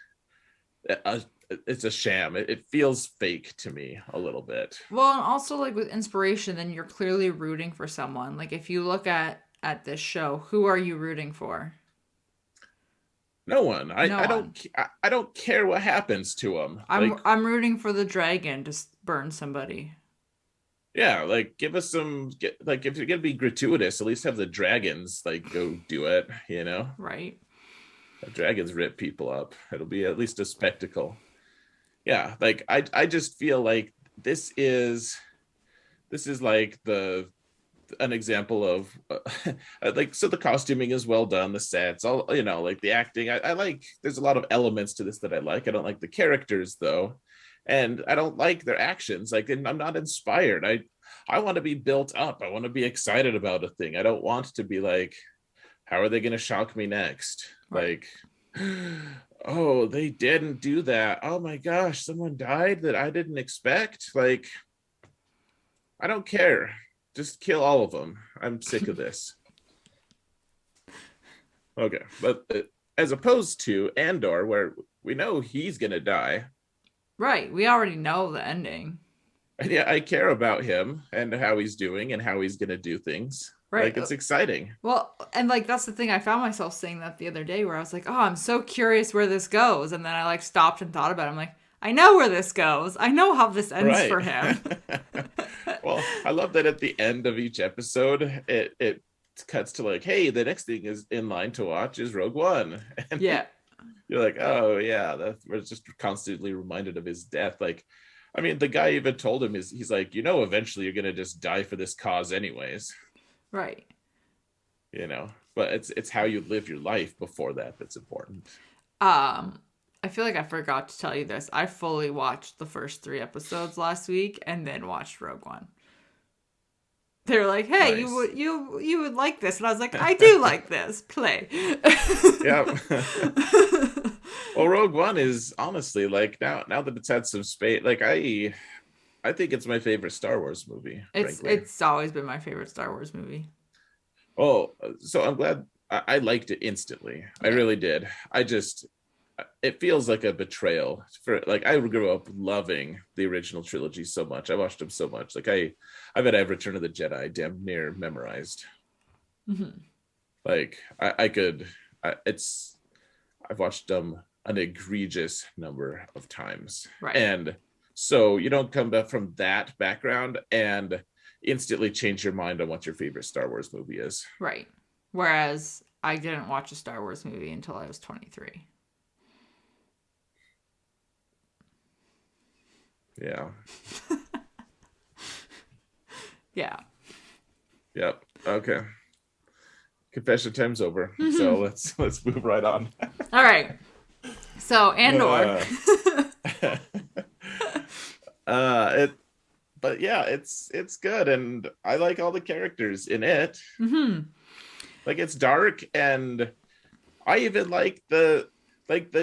a, it's a sham. It feels fake to me a little bit. Well, and also like with inspiration, then you're clearly rooting for someone. Like if you look at this show, who are you rooting for? No one. No one. I don't care what happens to them. Like, I'm rooting for the dragon to burn somebody. yeah, like give us some like, if you're gonna be gratuitous, at least have the dragons like go do it, you know. Right. The dragons rip people up. It'll be at least a spectacle. Yeah, like I just feel like this is like the an example of like, so the costuming is well done, the sets, all, you know, like the acting, I like, there's a lot of elements to this that I like. I don't like the characters though, and I don't like their actions. Like, and I'm not inspired. I want to be built up. I want to be excited about a thing. I don't want to be like, how are they going to shock me next? Right. Like, oh, they didn't do that, oh my gosh, someone died that I didn't expect. Like, I don't care. Just kill all of them. I'm sick of this. Okay, but as opposed to Andor, where we know he's gonna die, Right. We already know the ending. and yeah, I care about him and how he's doing and how he's gonna do things. Right. Like, it's exciting. Well, and like that's the thing. I found myself saying that the other day where I was like, "Oh, I'm so curious where this goes." And then I like stopped and thought about it. I'm like, "I know where this goes. I know how this ends Right. for him." Well, I love that at the end of each episode, it cuts to like, hey, the next thing is in line to watch is Rogue One. And Yeah. you're like, oh yeah, we're just constantly reminded of his death. Like, I mean, the guy even told him, he's like, you know, eventually you're gonna just die for this cause anyways, Right. you know. But it's how you live your life before that's important. I feel like I forgot to tell you this. I fully watched the first 3 episodes last week and then watched Rogue One. They were like, "Hey, Nice. you would like this," and I was like, "I do like this. Play." Yeah. Well, Rogue One is honestly, like, now that it's had some space, like I think it's my favorite Star Wars movie. Frankly, It's always been my favorite Star Wars movie. oh, so I'm glad. I liked it instantly. I Yeah. really did. It feels like a betrayal for, like, I grew up loving the original trilogy so much. I watched them so much. Like, I've had Return of the Jedi damn near memorized. Mm-hmm. Like, I've watched them an egregious number of times. Right. And so you don't come back from that background and instantly change your mind on what your favorite Star Wars movie is. Right. Whereas I didn't watch a Star Wars movie until I was 23. Yeah. Yeah. Yep. Okay. Confession time's over. So let's move right on. All right. So Andor. But yeah, it's good, and I like all the characters in it. Mm-hmm. Like, it's dark, and I even like the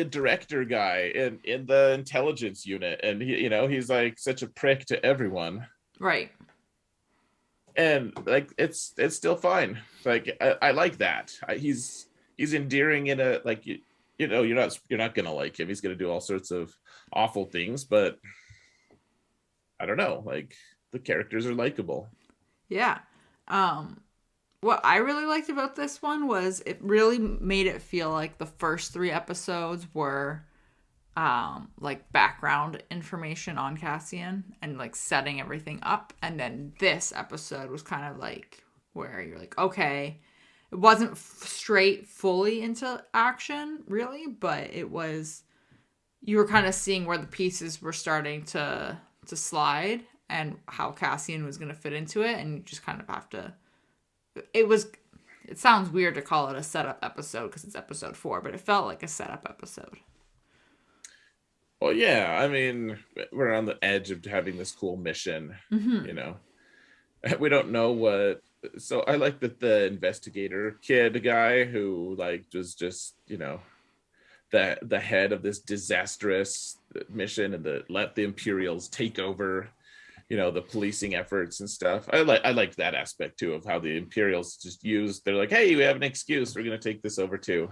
director guy in the intelligence unit, and he, you know, he's like such a prick to everyone. Right. And like, it's still fine. Like, I like that. He's endearing in a, like, you know, you're not gonna like him. He's gonna do all sorts of awful things, but I don't know, like, the characters are likable. Yeah. What I really liked about this one was it really made it feel like the first 3 episodes were like background information on Cassian and like setting everything up, and then this episode was kind of like where you're like, okay, it wasn't straight fully into action really, but it was, you were kind of seeing where the pieces were starting to slide and how Cassian was going to fit into it, and you just kind of have to. It sounds weird to call it a setup episode because it's episode 4, but it felt like a setup episode. Well, yeah, I mean, we're on the edge of having this cool mission, you know. We don't know what. So I like that the investigator kid guy who like was just, you know, the head of this disastrous mission and let the Imperials take over, you know, the policing efforts and stuff. I like that aspect too of how the Imperials just they're like, hey, we have an excuse, we're gonna take this over too.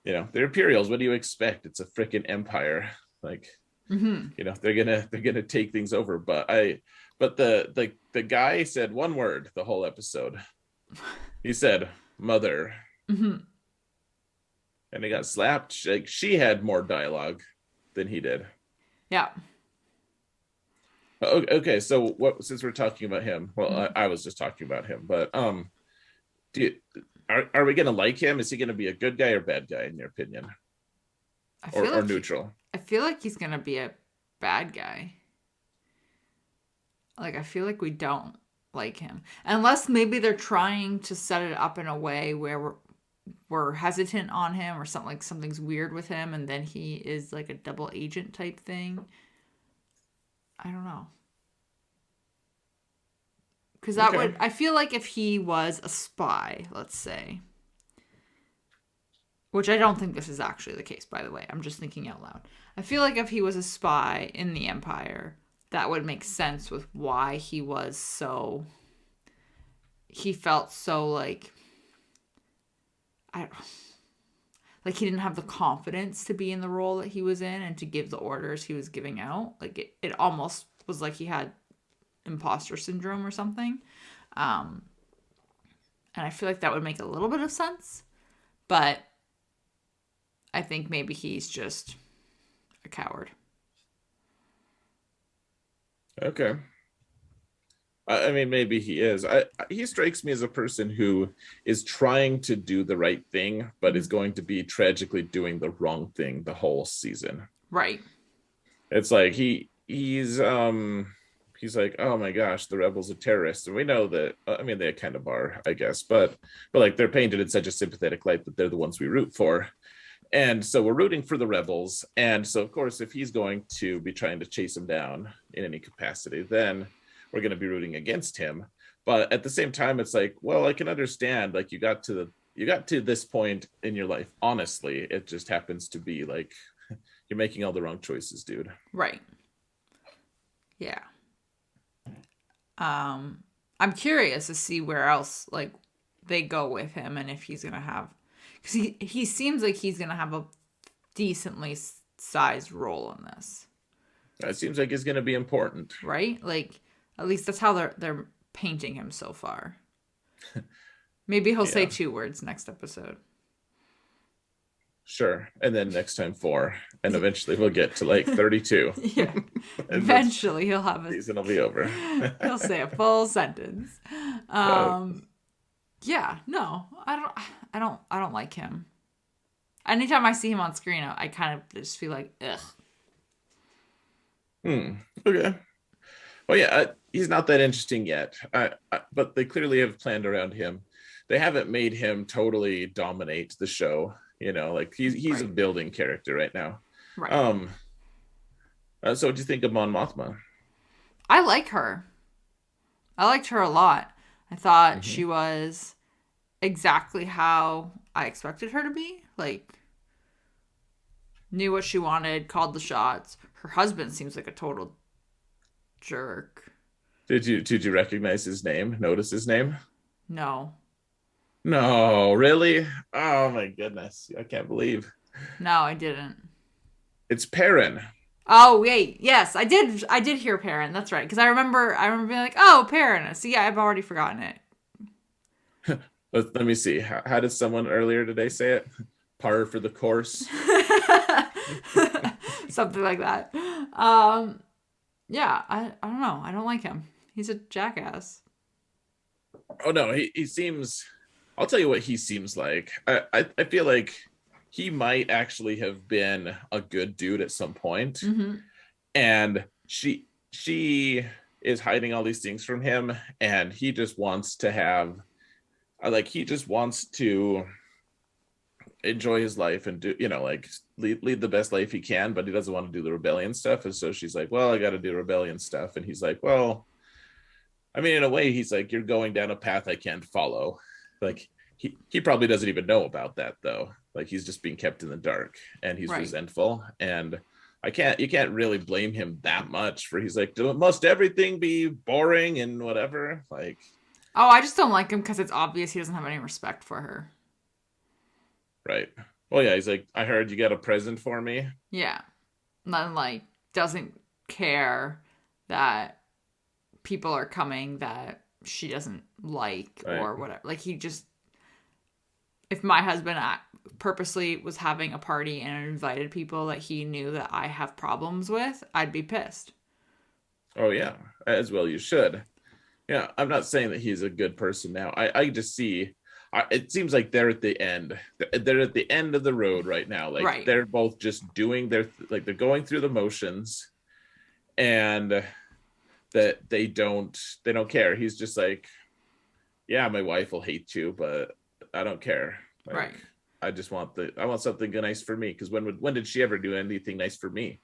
You know, they're Imperials, what do you expect? It's a freaking empire. Like, you know, they're gonna take things over. But the guy said one word the whole episode. He said mother. And he got slapped. Like, she had more dialogue than he did. Yeah. Okay, so since we're talking about him, well, I was just talking about him, but are we gonna like him? Is he gonna be a good guy or bad guy in your opinion? Or neutral? I feel like he's gonna be a bad guy. Like, I feel like we don't like him. Unless maybe they're trying to set it up in a way where we're hesitant on him or something, like something's weird with him and then he is like a double agent type thing. I don't know. Because that would... I feel like if he was a spy, let's say... Which I don't think this is actually the case, by the way. I'm just thinking out loud. I feel like if he was a spy in the Empire, that would make sense with why he was so... He felt so, like... Like, he didn't have the confidence to be in the role that he was in and to give the orders he was giving out. Like, it almost was like he had imposter syndrome or something. And I feel like that would make a little bit of sense. But I think maybe he's just a coward. Okay. I mean, maybe he is. He strikes me as a person who is trying to do the right thing, but is going to be tragically doing the wrong thing the whole season. Right. It's like he's like, oh my gosh, the rebels are terrorists, and we know that. I mean, they kind of are, I guess, but like they're painted in such a sympathetic light that they're the ones we root for, and so we're rooting for the rebels. And so, of course, if he's going to be trying to chase them down in any capacity, then we're going to be rooting against him. But at the same time, it's like, well, I can understand, like, you got to this point in your life. Honestly, it just happens to be like you're making all the wrong choices, dude. Right. Yeah. I'm curious to see where else, like, they go with him and if he's going to have... Because he seems like he's going to have a decently sized role in this. It seems like it's going to be important. Right? Like... At least that's how they're painting him so far. Maybe he'll say 2 words next episode. Sure. And then next time 4. And eventually we'll get to like 32. Yeah. Eventually he'll have a... season will be over. He'll say a full sentence. Yeah, no. I don't like him. Anytime I see him on screen, I kind of just feel like, ugh. Okay. Well, yeah, he's not that interesting yet, but they clearly have planned around him. They haven't made him totally dominate the show, you know, like he's right. A building character right now. Right. So what do you think of Mon Mothma? I like her. I liked her a lot. I thought she was exactly how I expected her to be. Like, knew what she wanted, called the shots. Her husband seems like a total jerk. Did you recognize his name? Notice his name? No, really? Oh my goodness, I can't believe. No, I didn't. It's Perrin. Oh wait, yes, I did hear Perrin. That's right, because I remember being like, oh, Perrin. See, I've already forgotten it. Let me see. How did someone earlier today say it? Par for the course. Something like that. Yeah, I don't know. I don't like him. He's a jackass. Oh no, he seems... I'll tell you what he seems like. I feel like he might actually have been a good dude at some point, Mm-hmm. and she is hiding all these things from him, and he just wants to have he just wants to enjoy his life and do, like lead the best life he can, but he doesn't want to do the rebellion stuff. And so she's like, well, I got to do rebellion stuff. And he's like, well, I mean, in a way, he's like, you're going down a path I can't follow. Like, he probably doesn't even know about that, though. Like, he's just being kept in the dark, and he's resentful. And you can't really blame him that much for, he's like, must everything be boring and whatever? Like, oh, I just don't like him because it's obvious he doesn't have any respect for her. Right. Well, yeah, he's like, I heard you got a present for me. Yeah. And then, like, doesn't care that people are coming that she doesn't like or whatever. Like, he just, if my husband purposely was having a party and invited people that he knew that I have problems with, I'd be pissed. Oh, yeah, as well you should. Yeah, I'm not saying that he's a good person now. I just see, it seems like they're at the end. They're at the end of the road right now. Like, they're both just doing their, like, they're going through the motions, and that they don't care. He's just like, yeah, my wife will hate you, but I don't care. Like, I just want I want something nice for me. Because when did she ever do anything nice for me?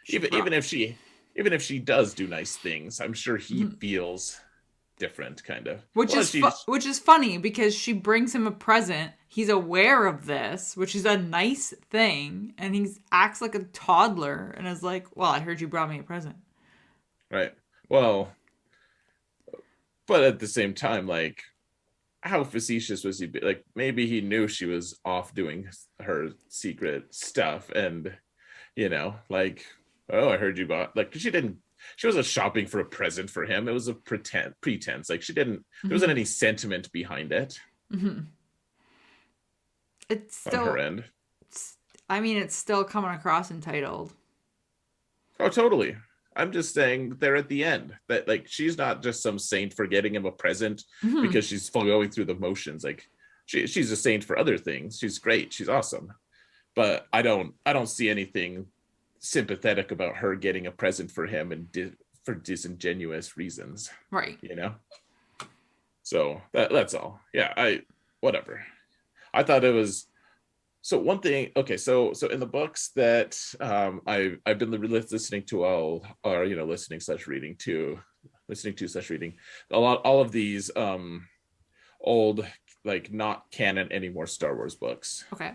Even if she does do nice things, I'm sure he feels different, kind of. Which is funny because she brings him a present. He's aware of this, which is a nice thing, and he acts like a toddler and is like, "Well, I heard you brought me a present." Right. Well, but at the same time, like, how facetious was he? Like, maybe he knew she was off doing her secret stuff, and like, oh, I heard you bought, like, she wasn't shopping for a present for him. It was a pretense. Like, there wasn't any sentiment behind it. Mm-hmm. It's still, on her end. I mean, it's still coming across entitled. Oh, totally. I'm just saying they're at the end. That, like, she's not just some saint for getting him a present because she's going through the motions. Like, she's a saint for other things. She's great. She's awesome. But I don't see anything sympathetic about her getting a present for him and for disingenuous reasons. Right. So that's all. Yeah, whatever. I thought it was, so one thing, okay, so in the books that I've been listening to all all of these old, like, not canon anymore Star Wars books. Okay.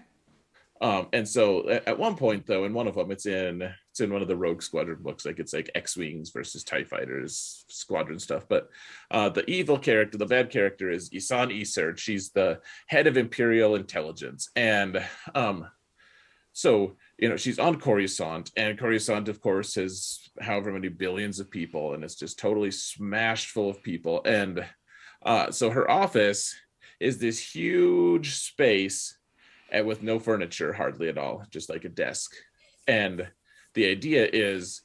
And so at one point, though, in one of them, it's in one of the Rogue Squadron books, like, it's like X-Wings versus TIE Fighters squadron stuff. But the evil character, the bad character, is S1E5-6. She's the head of Imperial intelligence. And so, she's on Coruscant, and Coruscant, of course, has however many billions of people, and it's just totally smashed full of people. And so her office is this huge space, and with no furniture hardly at all, just like a desk. And the idea is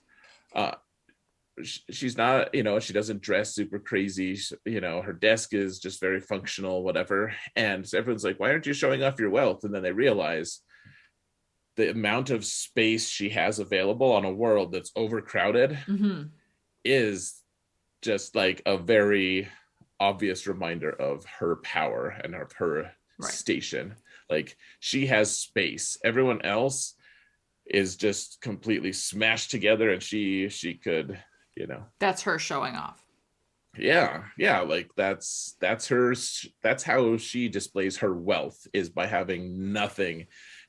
she's not, she doesn't dress super crazy. Her desk is just very functional, whatever. And so everyone's like, why aren't you showing off your wealth? And then they realize the amount of space she has available on a world that's overcrowded is just like a very obvious reminder of her power and of her station. Like, she has space. Everyone else is just completely smashed together, and she could, That's her showing off. Yeah, like, that's how she displays her wealth, is by having nothing,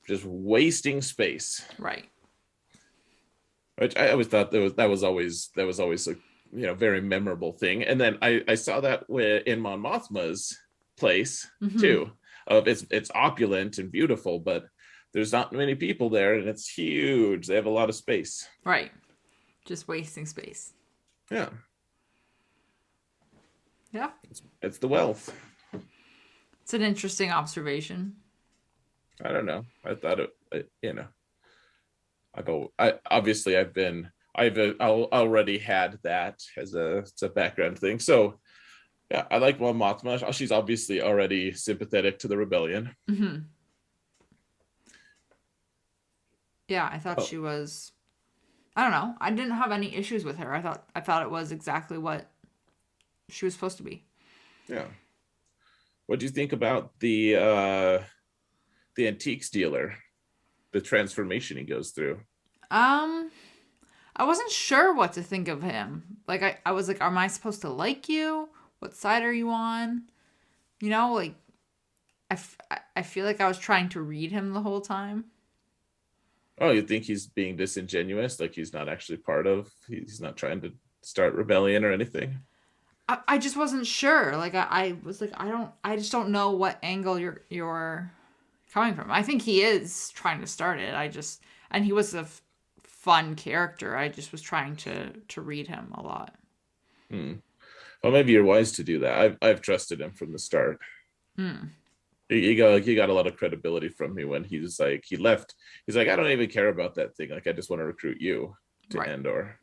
just wasting space. Right. Which I always thought that was always a very memorable thing. And then I saw that in Mon Mothma's place too. It's opulent and beautiful, but there's not many people there, and it's huge. They have a lot of space. Right. Just wasting space. Yeah. Yeah. It's the wealth. It's an interesting observation. I don't know. I thought I've already had that as a background thing. So yeah, I like Mon Mothma. She's obviously already sympathetic to the rebellion. Yeah, I thought Oh, she was. I don't know. I didn't have any issues with her. I thought it was exactly what she was supposed to be. yeah. What do you think about the antiques dealer, the transformation he goes through? Um, I wasn't sure what to think of him. Like I was like, am I supposed to like you? What side are you on? Like I feel like I was trying to read him the whole time. Oh, you think he's being disingenuous, like he's not actually he's not trying to start rebellion or anything? I just wasn't sure. Like I was like, I just don't know what angle you're coming from. I think he is trying to start it. And he was a fun character. I just was trying to read him a lot. Hmm. Well, maybe you're wise to do that. I've trusted him from the start. Hmm. He got a lot of credibility from me when he was like he left. He's like, I don't even care about that thing. Like, I just want to recruit you to Right. Andor.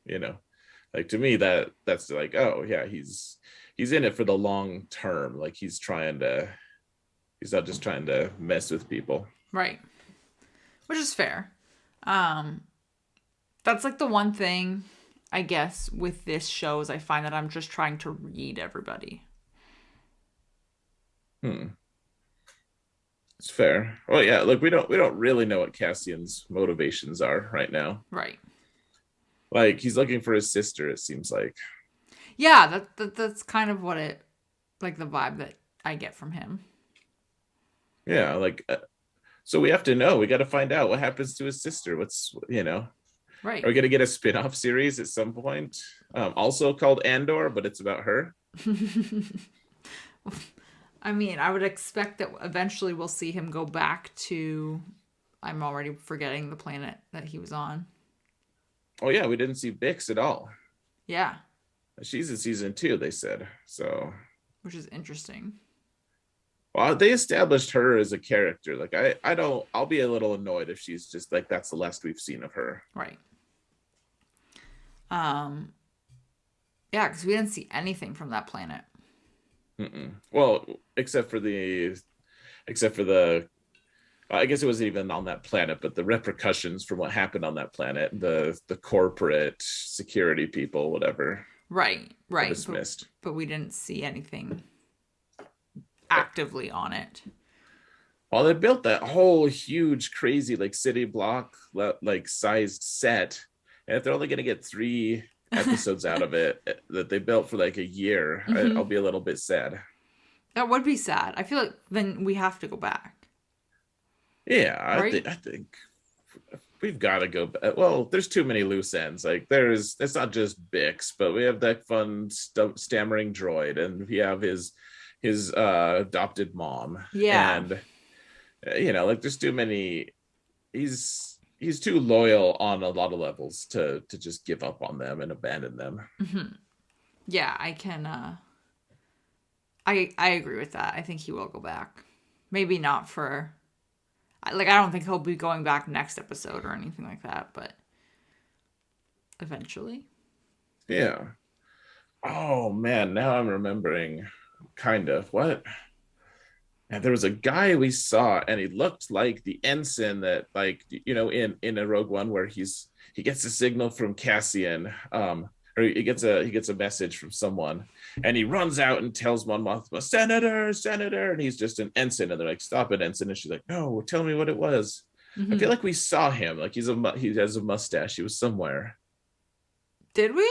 Like, to me, that's like, oh yeah, he's in it for the long term. Like, he's not just trying to mess with people. Right. Which is fair. Um, that's like the one thing I guess with this show is I find that I'm just trying to read everybody. Hmm. It's fair. Well, yeah. Look, we don't really know what Cassian's motivations are right now. Right. Like, he's looking for his sister. It seems like. Yeah, that's kind of what it like the vibe that I get from him. Yeah. Like, so we have to know. We got to find out what happens to his sister. Are Right. we gonna get a spin-off series at some point? Also called Andor, but it's about her. I mean, I would expect that eventually we'll see him go back to. I'm already forgetting the planet that he was on. Oh yeah, we didn't see Bix at all. Yeah, She's in season 2, they said. So, which is interesting. well, they established her as a character. Like, I don't. I'll be a little annoyed if she's just like that's the last we've seen of her. Right. Um. Yeah, because we didn't see anything from that planet. Mm-mm. Well, except for the I guess it wasn't even on that planet, but the repercussions from what happened on that planet, the corporate security people, whatever, Right. are Right. But dismissed. but we didn't see anything actively on it. Well, they built that whole huge, crazy, like city block, like sized set, and if they're only going to get 3 episodes out of it that they built for like a year, I'll Hmm. be a little bit sad. That would be sad. I feel like then we have to go back. Yeah, I Right. think I think we've got to go back. Well, there's too many loose ends. Like, it's not just Bix, but we have that fun stammering droid, and we have his adopted mom, Yeah. and like, there's too many. He's too loyal on a lot of levels to just give up on them and abandon them. Hmm. Yeah. I can. I agree with that. I think he will go back. Maybe not for like I don't think he'll be going back next episode or anything like that, but eventually. Yeah. Oh man, now I'm remembering kind of what. And there was a guy we saw, and he looked like the ensign that, like, in a Rogue One, where he gets a signal from Cassian, or he gets a message from someone, and he runs out and tells Mon Mothma, "Senator, Senator," and he's just an ensign, and they're like, "Stop it, ensign!" And she's like, "No, tell me what it was." I feel Hmm. like we saw him, like he has a mustache. He was somewhere. Did we?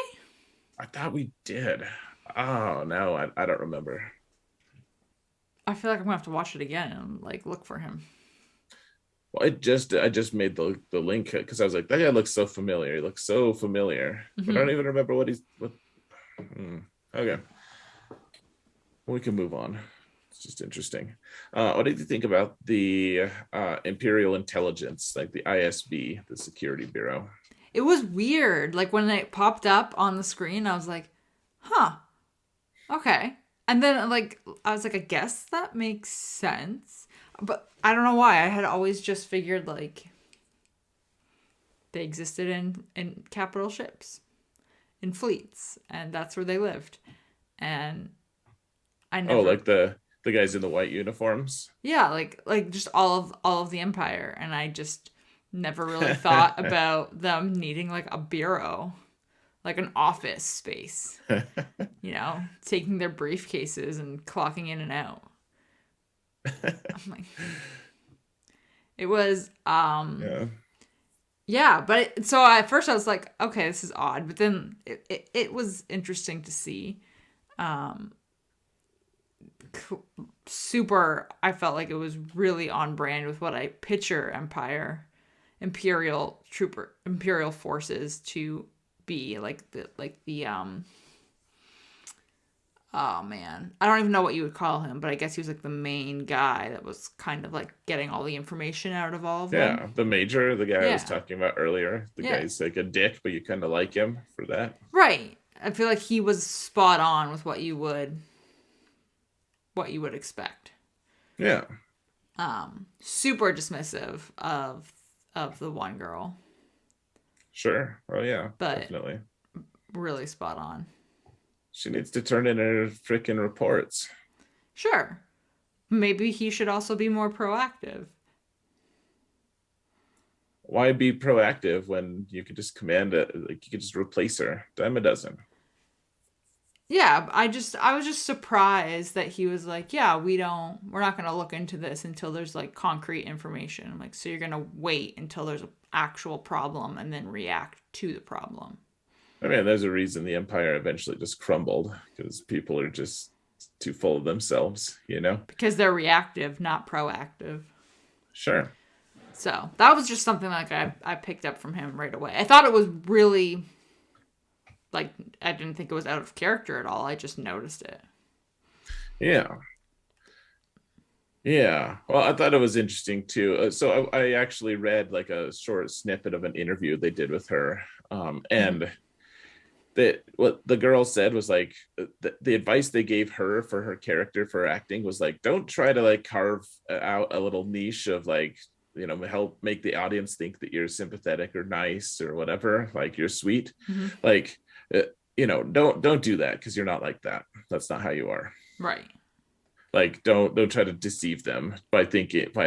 I thought we did. Oh no, I don't remember. I feel like I'm gonna have to watch it again and like look for him. Well, I just made the link because I was like, that guy looks so familiar. He looks so familiar, but I don't Hmm. even remember what he's what. Hmm. Okay, we can move on. It's just interesting. What did you think about the Imperial Intelligence, like the ISB, the Security Bureau? It was weird. Like when it popped up on the screen, I was like, "Huh, okay." And then like I was like, "I guess that makes sense," but I don't know why. I had always just figured like they existed in capital ships, in fleets, and that's where they lived. And I Oh, never like the guys in the white uniforms. yeah, like just all of the empire and I just Never really thought about them needing like a bureau, like an office space, taking their briefcases and clocking in and out. I'm like, it was, Yeah. yeah, but so at first I was like, okay, this is odd, but then it was interesting to see. Um, Super, I felt like it was really on brand with what I picture Imperial forces to be like the oh man, I don't even know what you would call him, but I guess he was like the main guy that was kind of like getting all the information out of all of them. Yeah, the major, the guy I was Yeah, talking about earlier, the yeah, guy's like a dick, but you kind of like him for that. right. I feel like he was spot on with what you would expect. Yeah, Super dismissive of the one girl, sure. Oh yeah, but definitely. really spot on. She needs to turn in her freaking reports. Sure. Maybe he should also be more proactive. Why be proactive when you could just command it? Like you could just replace her. Dime a dozen. Yeah, I was just surprised that he was like, yeah, we're not going to look into this until there's like concrete information. I'm like, so you're going to wait until there's an actual problem and then react to the problem. I mean, there's a reason the empire eventually just crumbled because people are just too full of themselves, you know? Because they're reactive, not proactive. Sure. So that was just something like I picked up from him right away. I thought it was really, like, I didn't think it was out of character at all. I just noticed it. Yeah. Yeah. Well, I thought it was interesting too. So I actually read like a short snippet of an interview they did with her. And that what the girl said was like the advice they gave her for her character for acting was like, don't try to like carve out a little niche of like, help make the audience think that you're sympathetic or nice or whatever, like you're sweet. Mm-hmm. Like, don't do that because you're not like that. That's not how you are. Right. Like, don't try to deceive them by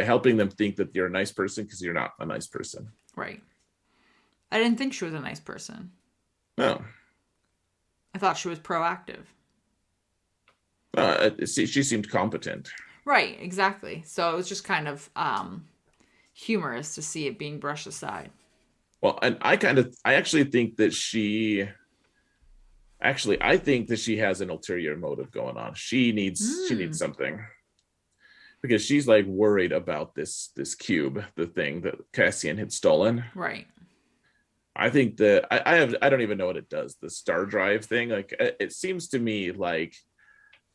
helping them think that you're a nice person because you're not a nice person. Right. I didn't think she was a nice person. No. I thought she was proactive. She seemed competent. Right, exactly. So it was just kind of humorous to see it being brushed aside. Well, and I actually think that I think that she has an ulterior motive going on. She needs something because she's like worried about this cube, the thing that Cassian had stolen. Right. I think that I don't even know what it does. The star drive thing, like it seems to me like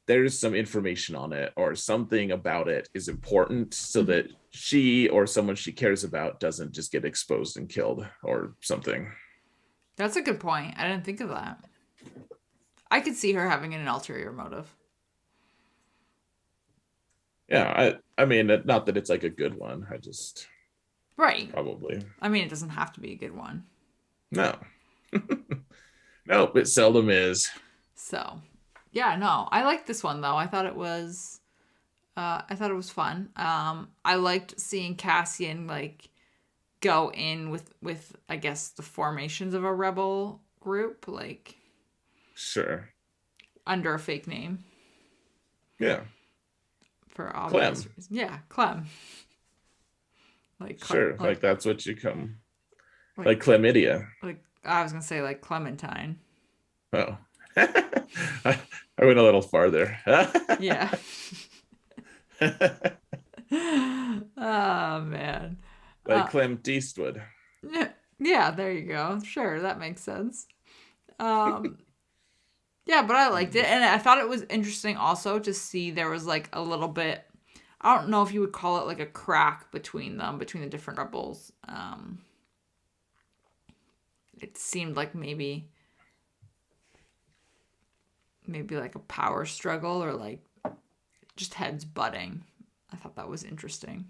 there's some information on it or something about it is important so that she or someone she cares about doesn't just get exposed and killed or something. That's a good point. I didn't think of that. I could see her having an ulterior motive. Yeah, I mean, not that it's like a good one. I just right. Probably. I mean, it doesn't have to be a good one. No. Nope, it seldom is. So, yeah, no, I liked this one though. I thought it was fun. I liked seeing Cassian like go in with I guess the formations of a rebel group, like sure, under a fake name. Yeah. For obvious reasons. Yeah, Clem. Like sure, like that's what you come. Like chlamydia. Like I was gonna say like Clementine. Oh. I went a little farther. Yeah. Oh man. Like Clint Eastwood. Yeah, there you go. Sure, that makes sense. Yeah, but I liked it, and I thought it was interesting also to see there was like a little bit. I don't know if you would call it like a crack between the different rebels. It seemed like maybe like a power struggle or like just heads butting. I thought that was interesting.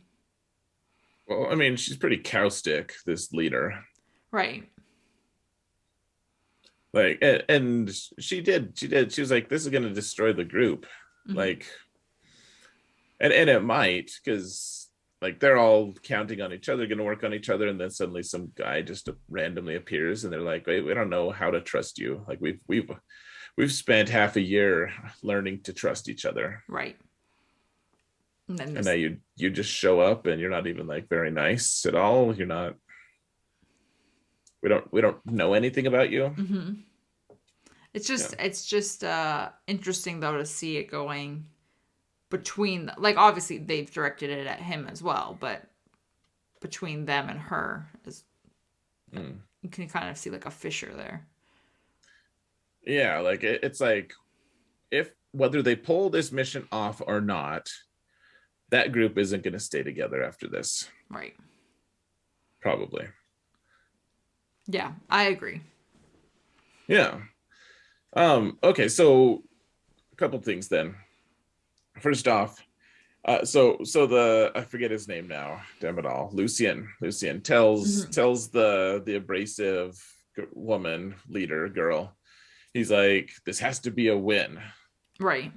Well, I mean, she's pretty caustic, this leader. Right. Like, and she did. She was like, this is going to destroy the group. Mm-hmm. Like, and it might, because like they're all counting on each other, going to work on each other, and then suddenly some guy just randomly appears, and they're like, "Wait, we don't know how to trust you. Like we've spent half a year learning to trust each other, Right. And then and this, now you just show up, and you're not even like very nice at all. You're not. We don't know anything about you. Yeah, it's just interesting though to see it going between, like, obviously they've directed it at him as well, but between them and her is, mm. you can kind of see like a fissure there. Yeah. Like it's like if whether they pull this mission off or not, that group isn't going to stay together after this. Right. Probably. Yeah, I agree. Yeah. Okay, so a couple things then. First off, so the I forget his name now. Damn it all. Lucian tells the abrasive woman leader girl. He's like, this has to be a win. Right.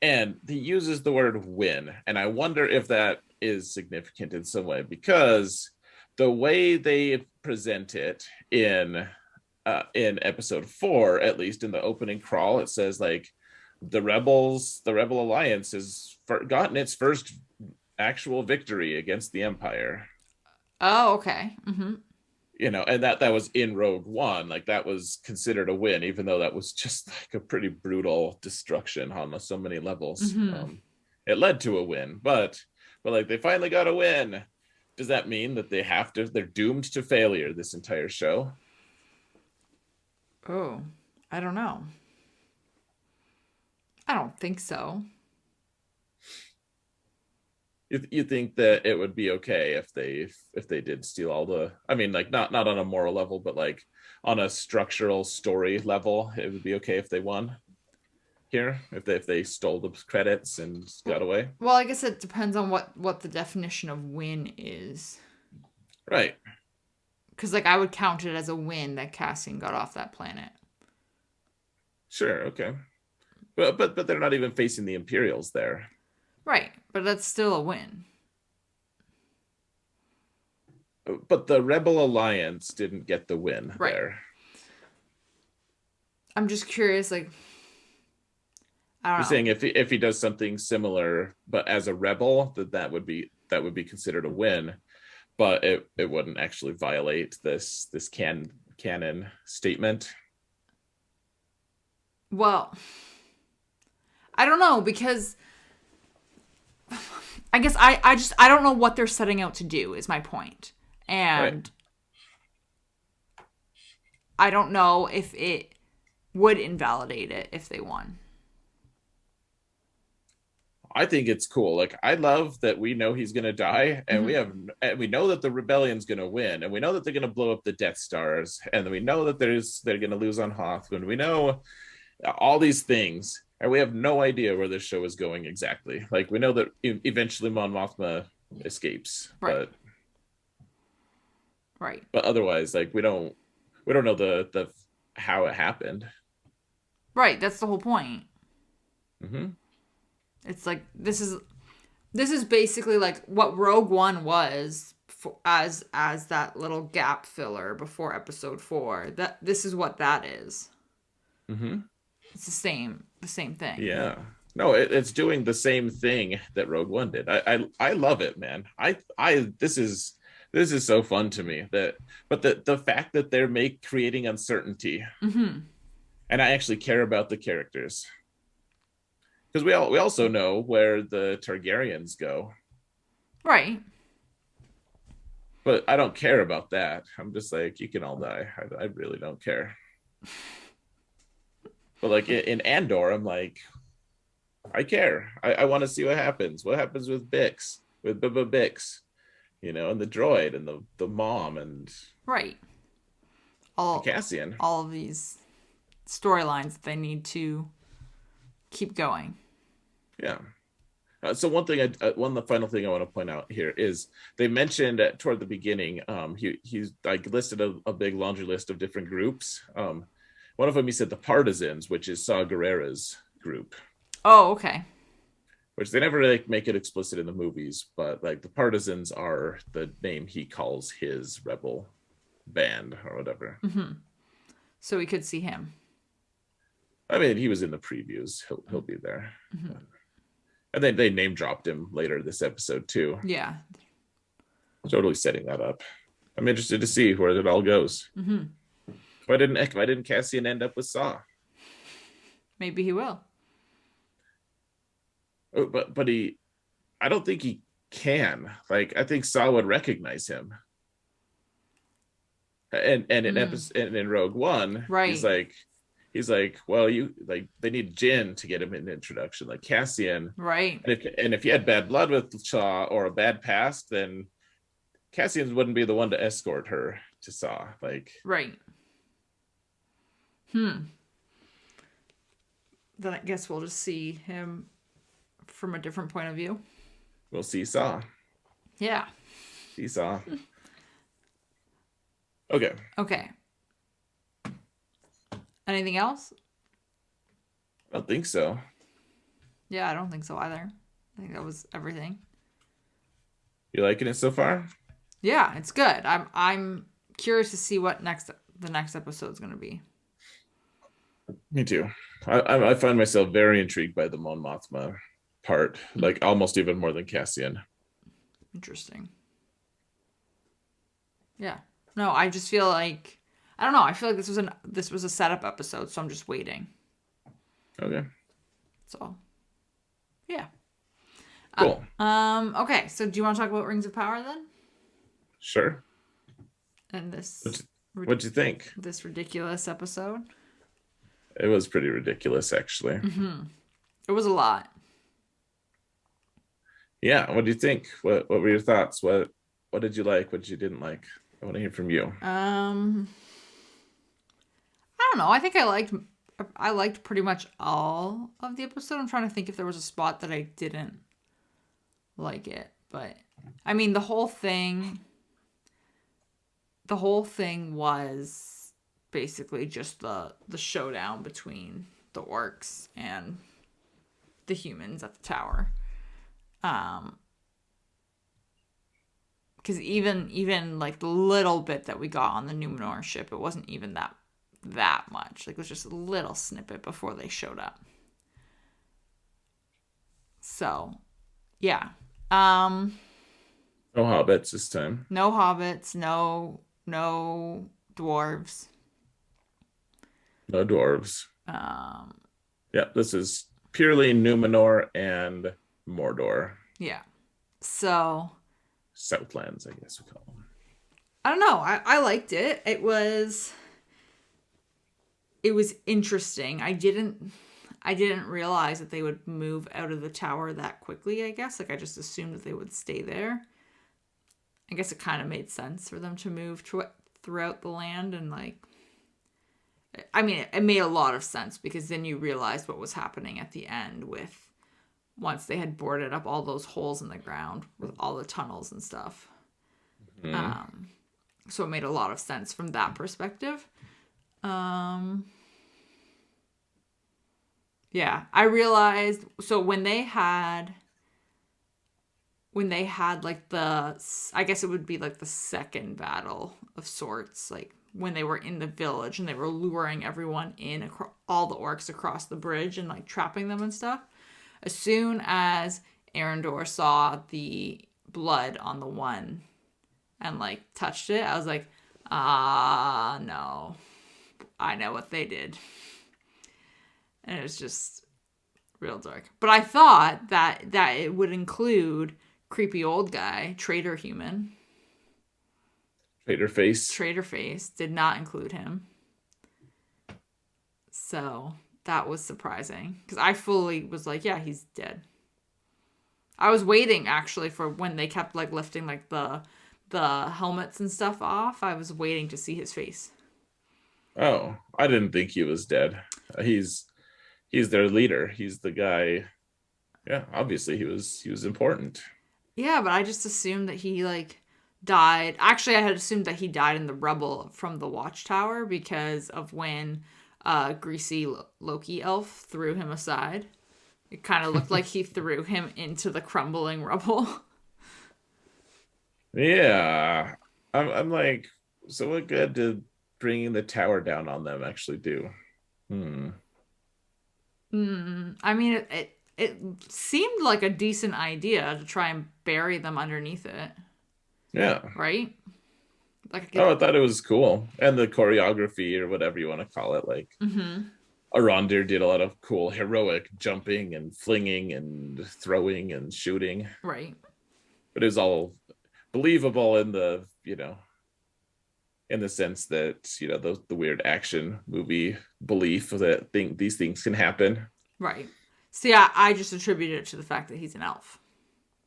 And he uses the word win, and I wonder if that is significant in some way, because the way they present it in episode 4, at least in the opening crawl, it says like the rebel alliance has gotten its first actual victory against the Empire. Oh, okay. And that was in Rogue One. Like that was considered a win, even though that was just like a pretty brutal destruction on so many levels. It led to a win, but like they finally got a win. Does that mean that they're doomed to failure this entire show? Oh, I don't know. I don't think so. You think that it would be okay if they did steal all the, I mean, like not on a moral level, but like on a structural story level, it would be okay if they won here, if they stole the credits and got away? Well, I guess it depends on what the definition of win is. Right. Because, like, I would count it as a win that Cassian got off that planet. Sure. Okay. But they're not even facing the Imperials there. Right, but that's still a win. But the Rebel Alliance didn't get the win there. I'm just curious, like, I don't You're know. saying if he does something similar, but as a rebel, that would be considered a win, but it wouldn't actually violate this canon statement. Well, I don't know, because I guess I don't know what they're setting out to do is my point. And I don't know if it would invalidate it if they won. I think it's cool. Like I love that we know he's gonna die, and we know that the rebellion's gonna win, and we know that they're gonna blow up the Death Stars, and we know that they're gonna lose on Hoth, and we know all these things, and we have no idea where this show is going exactly. Like we know that eventually Mon Mothma escapes, but otherwise, like we don't know the how it happened. Right, that's the whole point. It's like this is basically like what Rogue One was as that little gap filler before episode 4. That this is what that is. It's the same thing. Yeah. No, it's doing the same thing that Rogue One did. I love it, man. This is so fun to me, but the fact that they're creating uncertainty, and I actually care about the characters, because we also know where the Targaryens go, right? But I don't care about that. I'm just like, you can all die. I really don't care. But like in Andor, I'm like, I care. I want to see what happens. What happens with Bix, with Bix, and the droid and the mom and Cassian. All of these storylines that they need to keep going. Yeah. So one final thing I want to point out here is they mentioned toward the beginning, he's like listed a big laundry list of different groups. One of them, he said the Partisans, which is Saw Gerrera's group. Oh, okay. which they never like make it explicit in the movies, but like the partisans are the name he calls his rebel band or whatever. Mm-hmm. So we could see him. I mean, he was in the previews. He'll be there. Mm-hmm. And then they name dropped him later this episode too. Yeah. Totally setting that up. I'm interested to see where it all goes. Mm-hmm. Why didn't Cassian end up with Saw? Maybe he will. Oh, but I don't think he can. Like, I think Saw would recognize him. And in episode in Rogue One, right. he's like, well, you like they need Jin to get him an introduction, like Cassian, right? And if you had bad blood with Saw or a bad past, then Cassian wouldn't be the one to escort her to Saw, like, right. Then I guess we'll just see him from a different point of view. We'll see Saw. Yeah. See Saw. Okay. Anything else? I don't think so. Yeah, I don't think so either. I think that was everything. You liking it so far? Yeah, it's good. I'm curious to see what the next episode is going to be. Me too. I find myself very intrigued by the Mon Mothma part, like almost even more than Cassian. Interesting. Yeah. No, I just feel like I don't know. I feel like this was a setup episode, so I'm just waiting. Okay. So, yeah. Cool. Okay, so do you want to talk about Rings of Power then? Sure. And this. What'd you think? This ridiculous episode. It was pretty ridiculous, actually. Mm-hmm. It was a lot. Yeah. What do you think? What were your thoughts? What did you like? What you didn't like? I want to hear from you. I don't know. I think I liked pretty much all of the episode. I'm trying to think if there was a spot that I didn't like it, but I mean the whole thing was basically just the showdown between the orcs and the humans at the tower. Because even like the little bit that we got on the Numenor ship, it wasn't even that much. Like, it was just a little snippet before they showed up. So, yeah. No hobbits this time. No hobbits. No dwarves. No dwarves. Yeah, this is purely Numenor and Mordor. Yeah. So. Southlands, I guess we call them. I don't know. I liked it. It was interesting. I didn't realize that they would move out of the tower that quickly, I guess. Like, I just assumed that they would stay there. I guess it kind of made sense for them to move throughout the land, and like, I mean, it made a lot of sense because then you realized what was happening at the end with once they had boarded up all those holes in the ground with all the tunnels and stuff. Mm-hmm. So it made a lot of sense from that perspective. Yeah, I realized, so when they had like I guess it would be like the second battle of sorts, like when they were in the village and they were luring everyone in, all the orcs across the bridge and like trapping them and stuff. As soon as Arendor saw the blood on the one and like touched it, I was like, no, I know what they did. And it was just real dark. But I thought that it would include creepy old guy, traitor human. Traitor face. Traitor face. Did not include him. So that was surprising. Because I fully was like, yeah, he's dead. I was waiting, actually, for when they kept like lifting like the helmets and stuff off. I was waiting to see his face. Oh, I didn't think he was dead. He's their leader. He's the guy. Yeah, obviously he was important. Yeah, but I just assumed that he like died. Actually, I had assumed that he died in the rubble from the watchtower because of when greasy Loki elf threw him aside. It kind of looked like he threw him into the crumbling rubble. Yeah. I'm like, so what good did bringing the tower down on them actually do? Hmm. I mean, it seemed like a decent idea to try and bury them underneath it, Yeah. right? Like, Oh, I thought it was cool. And the choreography or whatever you want to call it, like Arondir did a lot of cool heroic jumping and flinging and throwing and shooting. right, But it was all believable in in the sense that, the weird action movie belief that these things can happen. right. So yeah, I just attributed it to the fact that he's an elf.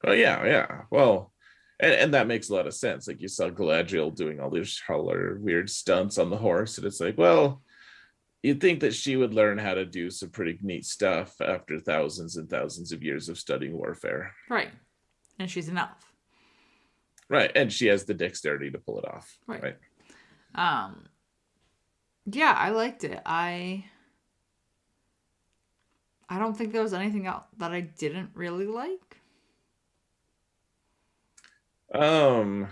Oh yeah, yeah. Well, and that makes a lot of sense. Like you saw Galadriel doing all these weird stunts on the horse, and it's like, well, you'd think that she would learn how to do some pretty neat stuff after thousands and thousands of years of studying warfare. Right. And she's an elf. Right. And she has the dexterity to pull it off. Right. Right. Um yeah, I liked it. I don't think there was anything else that I didn't really like. Um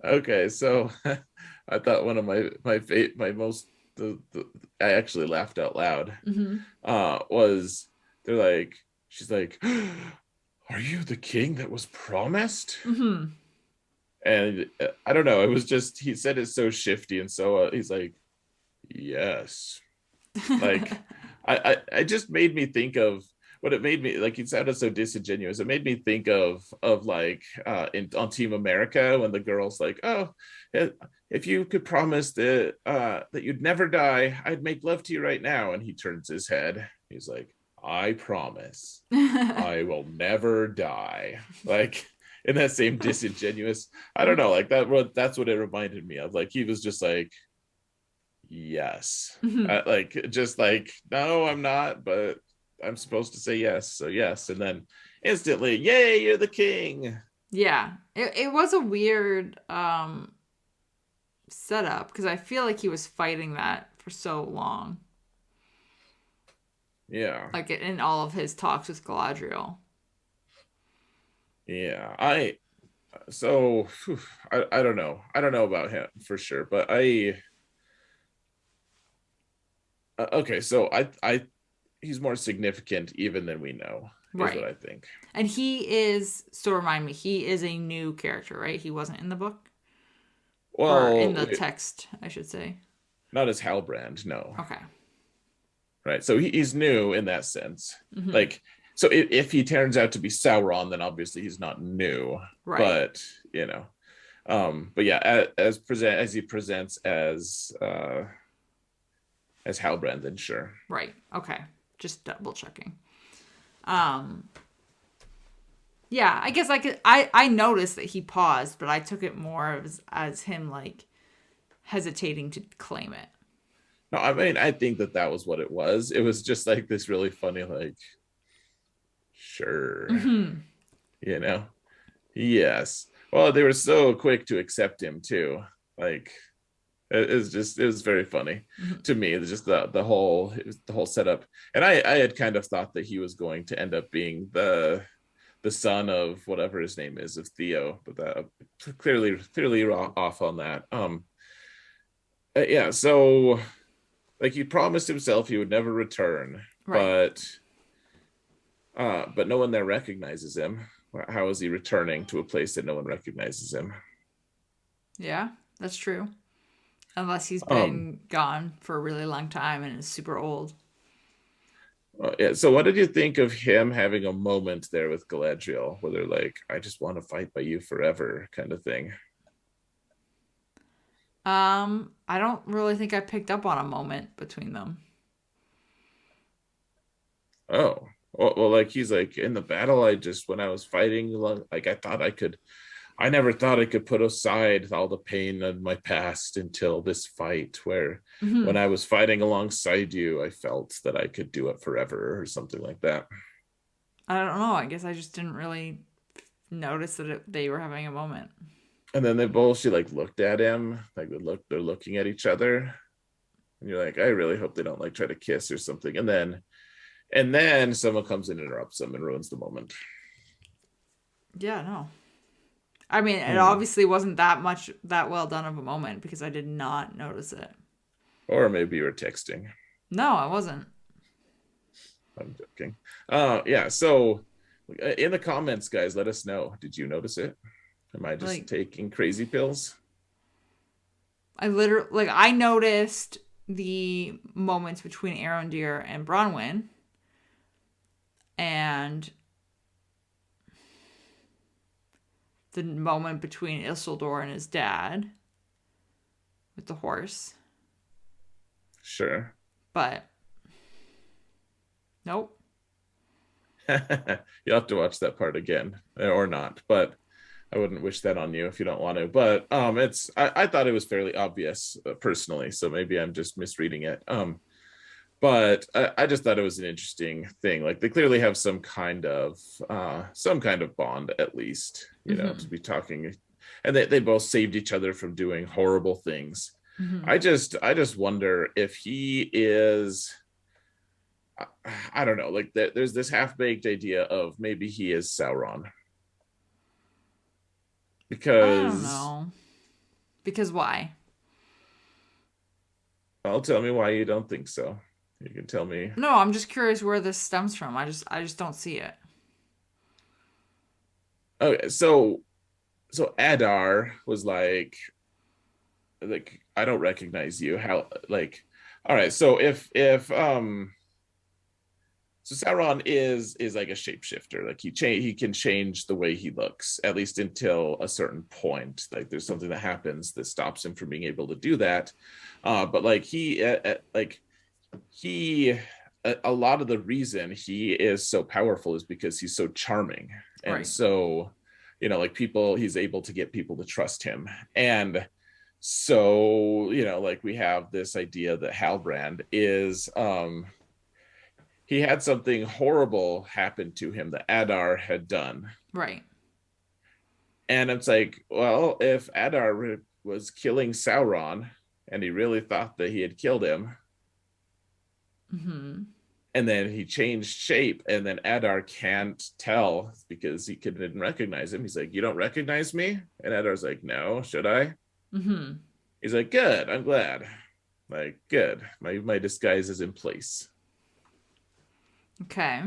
okay, so I thought one of my most I actually laughed out loud. Was they're like she's like, "Are you the king that was promised?" And I don't know, it was just he said it so shifty and so he's like, "Yes." Like I just made me think of what it made me like. It sounded so disingenuous. It made me think of like on Team America when the girl's like, "Oh, if you could promise that you'd never die, I'd make love to you right now." And he turns his head. He's like, "I promise, I will never die." Like in that same disingenuous. I don't know, like that. That's what it reminded me of. Like he was just like, yes. Like just like, no, I'm not, but I'm supposed to say yes, so yes. And then instantly, yay, you're the king. Yeah. It was a weird setup because I feel like he was fighting that for so long. Yeah. Like in all of his talks with Galadriel. Yeah. So I don't know. I don't know about him for sure, but okay, so I he's more significant even than we know, is what Right. I think. And he is, so remind me, he is a new character, right? He wasn't in the book? Or in Well, the text, I should say. not as Halbrand, no. Okay. Right. So he's new in that sense. Like, so if he turns out to be Sauron, then obviously he's not new. Right. But but yeah, as he presents as Halbrand, then sure. Right. Okay. Just double checking. Yeah, I guess I noticed that he paused, but I took it more as him like hesitating to claim it. No, I mean, I think that was what it was. It was just like this really funny, like, sure, yes. Well, they were so quick to accept him too. Like, it was very funny to me. It's just the whole setup, and I had kind of thought that he was going to end up being the son of whatever his name is, of Theo, but that clearly off on that. Yeah, so like he promised himself he would never return, Right. but no one there recognizes him. How is he returning to a place that no one recognizes him? Yeah, that's true. Unless he's been gone for a really long time and is super old. Yeah, so what did you think of him having a moment there with Galadriel where they're like, "I just want to fight by you forever," kind of thing? I don't really think I picked up on a moment between them. Oh, well, like he's like, in the battle, when I was fighting, like I never thought I could put aside all the pain of my past until this fight, where when I was fighting alongside you, I felt that I could do it forever or something like that. I don't know. I guess I just didn't really notice that they were having a moment. And then she like looked at him, like they're looking at each other, and you're like, I really hope they don't like try to kiss or something. And then And then someone comes in and interrupts them and ruins the moment. Yeah, no. I mean, it Hmm. obviously wasn't that well done of a moment because I did not notice it. Or maybe you were texting. No, I wasn't. I'm joking. Yeah. So in the comments, guys, let us know. Did you notice it? Am I just Like, taking crazy pills? I noticed the moments between Arondir and Bronwyn, and the moment between Isildur and his dad with the horse. Sure. But nope. You'll have to watch that part again or not, but I wouldn't wish that on you if you don't want to. But I thought it was fairly obvious personally, so maybe I'm just misreading it. But I just thought it was an interesting thing. Like they clearly have some kind of bond at least, to be talking, and they both saved each other from doing horrible things. Mm-hmm. I just wonder if he is. I don't know. Like there's this half-baked idea of maybe he is Sauron I don't because. know. Because why? Well, tell me why you don't think so. You can tell me. No, I'm just curious where this stems from. I just don't see it. Okay, so Adar was like I don't recognize you. How like all right, so if so Sauron is like a shapeshifter. Like he can change the way he looks, at least until a certain point. Like there's something that happens that stops him from being able to do that. But like he a lot of the reason he is so powerful is because he's so charming. And Right. so, like he's able to get people to trust him. And so, like we have this idea that Halbrand is he had something horrible happen to him that Adar had done. Right. And it's like, well, if Adar was killing Sauron and he really thought that he had killed him, Mm-hmm. and then he changed shape, and then Adar can't tell because he didn't recognize him. He's like, "You don't recognize me?" And Adar's like, "No, should I?" Mm-hmm. He's like, "Good, I'm glad. Like, good. My disguise is in place." Okay.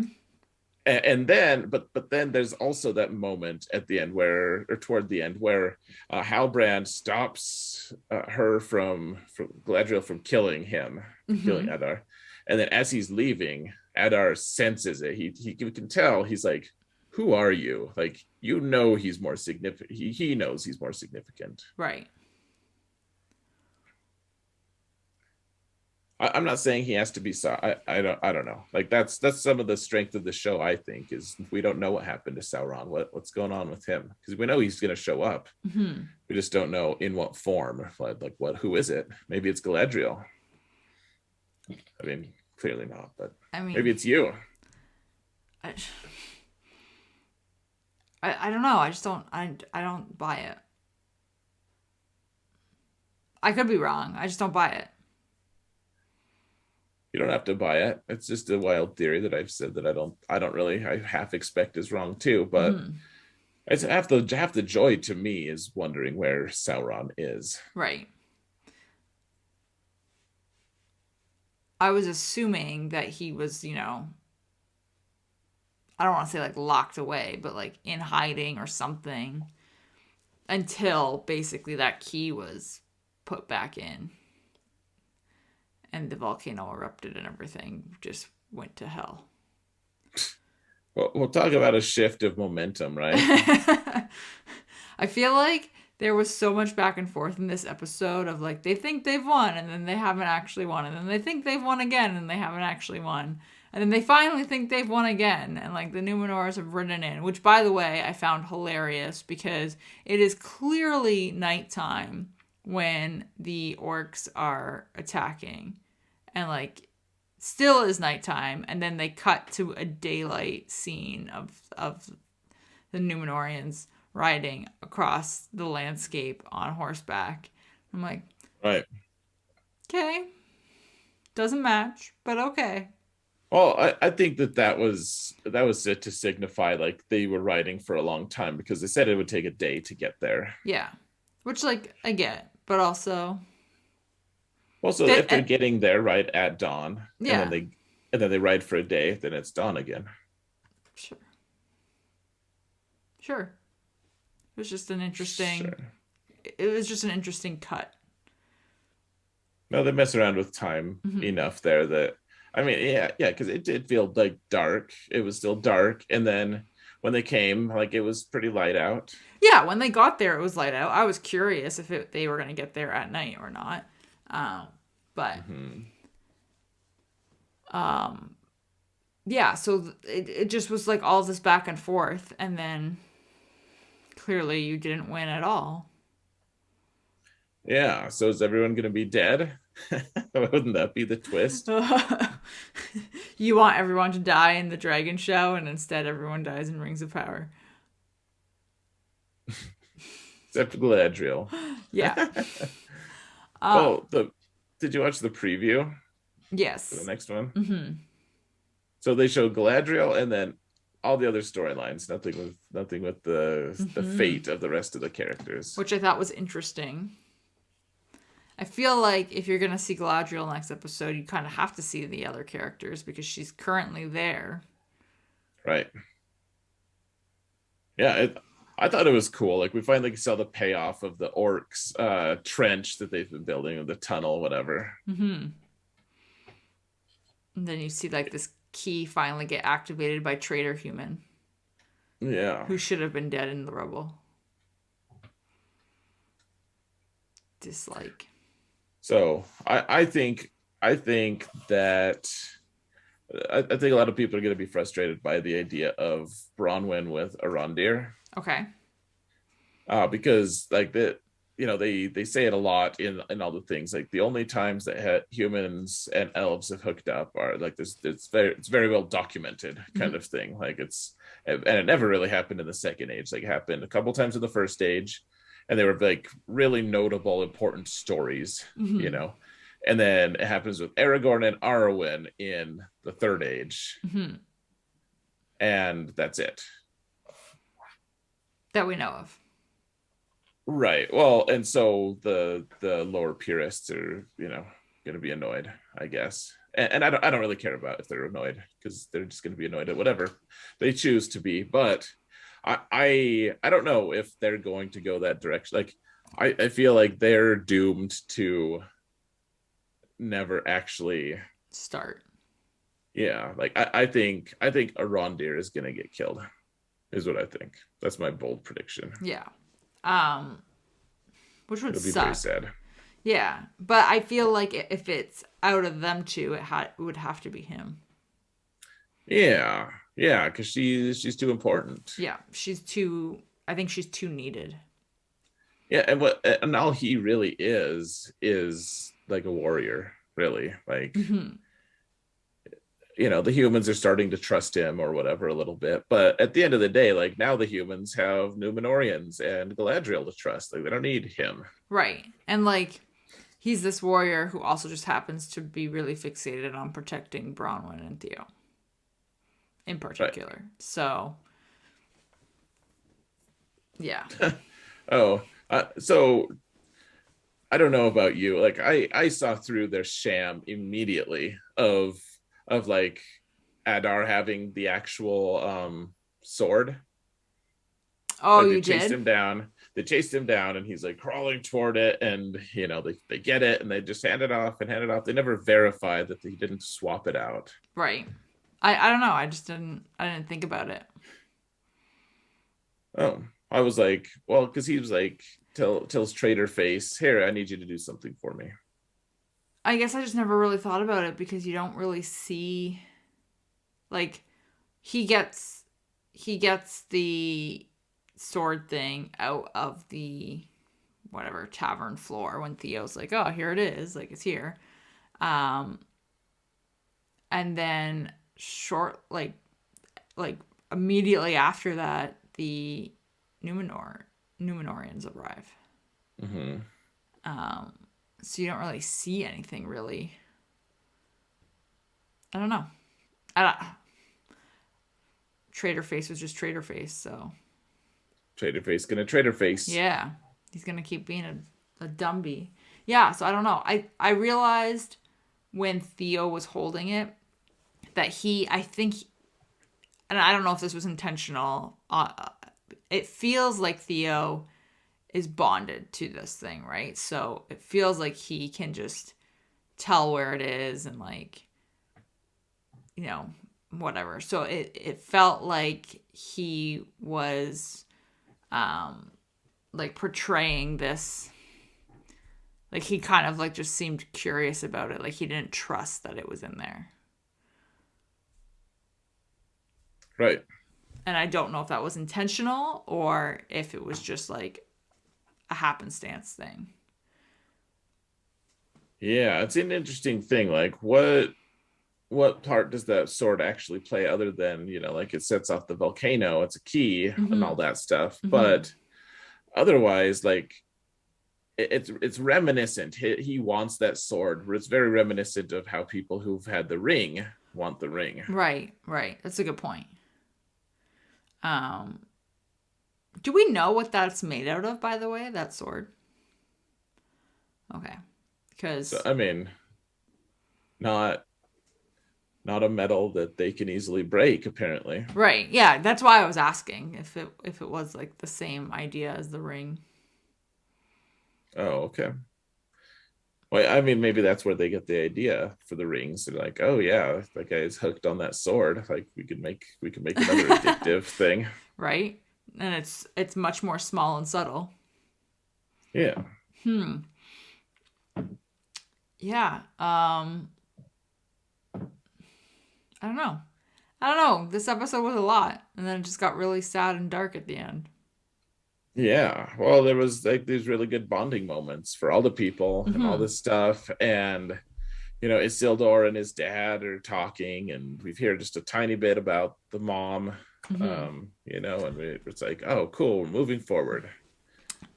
And then but then there's also that moment at the end or toward the end where Halbrand stops her from Galadriel from killing him, killing Mm-hmm. Adar, and then as he's leaving, Adar senses it. He can tell. He's like, "Who are you?" Like, he's more significant. He knows he's more significant. Right. I'm not saying he has to be. I don't know. Like that's some of the strength of the show. I think is we don't know what happened to Sauron. What's going on with him? Because we know he's going to show up. Mm-hmm. We just don't know in what form. Like what? Who is it? Maybe it's Galadriel. I mean, clearly not. But I maybe mean, it's you. I, I don't know. I just don't. I don't buy it. I could be wrong. I just don't buy it. You don't have to buy it. It's just a wild theory that I've said that I half expect is wrong too. But Mm-hmm. it's half the joy to me is wondering where Sauron is. Right. I was assuming that he was, I don't want to say like locked away, but like in hiding or something until basically that key was put back in and the volcano erupted and everything just went to hell. Well, we'll talk about a shift of momentum, right? I feel like there was so much back and forth in this episode of like they think they've won and then they haven't actually won and then they think they've won again and they haven't actually won and then they finally think they've won again and like the Numenors have ridden in, which by the way I found hilarious because it is clearly nighttime when the orcs are attacking and like still is nighttime and then they cut to a daylight scene of the Numenorians riding across the landscape on horseback. I'm like, Right. okay, doesn't match, but okay. Well, I think that was it to signify like they were writing for a long time because they said it would take a day to get there. Yeah. Which, like, I get, but also, Well, so that, if they're getting there right at dawn, yeah, and then they ride for a day, then it's dawn again. sure. Sure. It was just an interesting, Sure. it was just an interesting cut. No, they mess around with time Hmm. enough there that I mean, yeah, because it did feel like dark. It was still dark, and then when they came, like it was pretty light out. Yeah, when they got there, it was light out. I was curious if they were going to get there at night or not. Um, but Hmm. um, yeah, so it just was like all this back and forth, and then clearly you didn't win at all. Yeah. So is everyone going to be dead? Wouldn't that be the twist? You want everyone to die in the dragon show, and instead everyone dies in Rings of Power. Except for Galadriel. Yeah. Uh, Well, the did you watch the preview for the yes. next one? Hmm. So they showed Galadriel and then all the other storylines. Nothing with the Hmm. fate of the rest of the characters. Which I thought was interesting. I feel like if you're gonna see Galadriel next episode, you kind of have to see the other characters because she's currently there. Right. Yeah, I thought it was cool. Like we finally saw the payoff of the orcs trench that they've been building, or the tunnel, whatever. Hmm. And then you see like this key finally get activated by Traitor Human, Yeah. who should have been dead in the rubble. Dislike. So I think that I think a lot of people are going to be frustrated by the idea of Bronwyn with Arondir, Okay. because like they say it a lot in all the things like the only times that humans and elves have hooked up are like this it's very well documented kind Hmm. of thing like it's and it never really happened in the second age like it happened a couple times in the first age and they were like really notable important stories you Hmm. know and then it happens with Aragorn and Arwen in the third age Hmm. and that's it. That we know of. Right. Well, and so the lower purists are, going to be annoyed, I guess. And I don't really care about if they're annoyed because they're just going to be annoyed at whatever they choose to be. But I don't know if they're going to go that direction. Like I feel like they're doomed to never actually. Start. Yeah. Like I think Arondir is going to get killed. Is what I think. That's my bold prediction. Yeah. Um, which would It'll be very suck. sad. Yeah, but I feel like if it's out of them two, it would have to be him. Yeah, yeah, because she's too important. Yeah, she's too. I think she's too needed. Yeah, and all he really is like a warrior, really. Like Hmm. the humans are starting to trust him or whatever a little bit, but at the end of the day, like now the humans have Numenorians and Galadriel to trust. Like they don't need him. Right, and like he's this warrior who also just happens to be really fixated on protecting Bronwyn and Theo in Right. particular. So yeah. Oh, so I don't know about you. Like I saw through their sham immediately of like Adar having the actual sword. Oh, Like they you chased did? him down. They chased him down and he's like crawling toward it and they get it and they just hand it off and hand it off. They never verified that they didn't swap it out. Right. I don't know. I didn't think about it. Oh, I was like, well, because he was like tells Trader Face, here, I need you to do something for me. I guess I just never really thought about it because you don't really see like he gets he gets the sword thing out of the whatever tavern floor when Theo's like, "Oh, here it is. Like it's here." Um and then short like immediately after that the Numenor Numenorians arrive. Mm-hmm. Um so you don't really see anything really. I don't know. I don't, Trader Face was just Trader Face, so. Trader Face gonna Trader Face. Yeah. He's going to keep being a Dumby. Yeah, so I don't know. I realized when Theo was holding it that I think, and I don't know if this was intentional, it feels like Theo is bonded to this thing, right? So it feels like he can just tell where it is and like, whatever. So it felt like he was like portraying this, like he kind of like just seemed curious about it, like he didn't trust that it was in there. Right. And I don't know if that was intentional or if it was just like a happenstance thing. Yeah, it's an interesting thing. Like, what part does that sword actually play other than, like it sets off the volcano, it's a key and all that stuff. But otherwise, like it's reminiscent. He wants that sword. It's very reminiscent of how people who've had the ring want the ring. Right. That's a good point. Do we know what that's made out of, by the way, that sword? Okay. Because So, I mean, not a metal that they can easily break, apparently. right, yeah, that's why I was asking if it was like the same idea as the ring. Oh, okay. Well, I mean, maybe that's where they get the idea for the rings. They're like, oh yeah, that guy's hooked on that sword. Like we could make another addictive thing. Right, and it's much more small and subtle. Yeah. Yeah. I don't know. This episode was a lot, and then it just got really sad and dark at the end. Yeah. Well, there was like these really good bonding moments for all the people and all this stuff. And, Isildur and his dad are talking, and we hear just a tiny bit about the mom, and it's like, oh, cool, moving forward.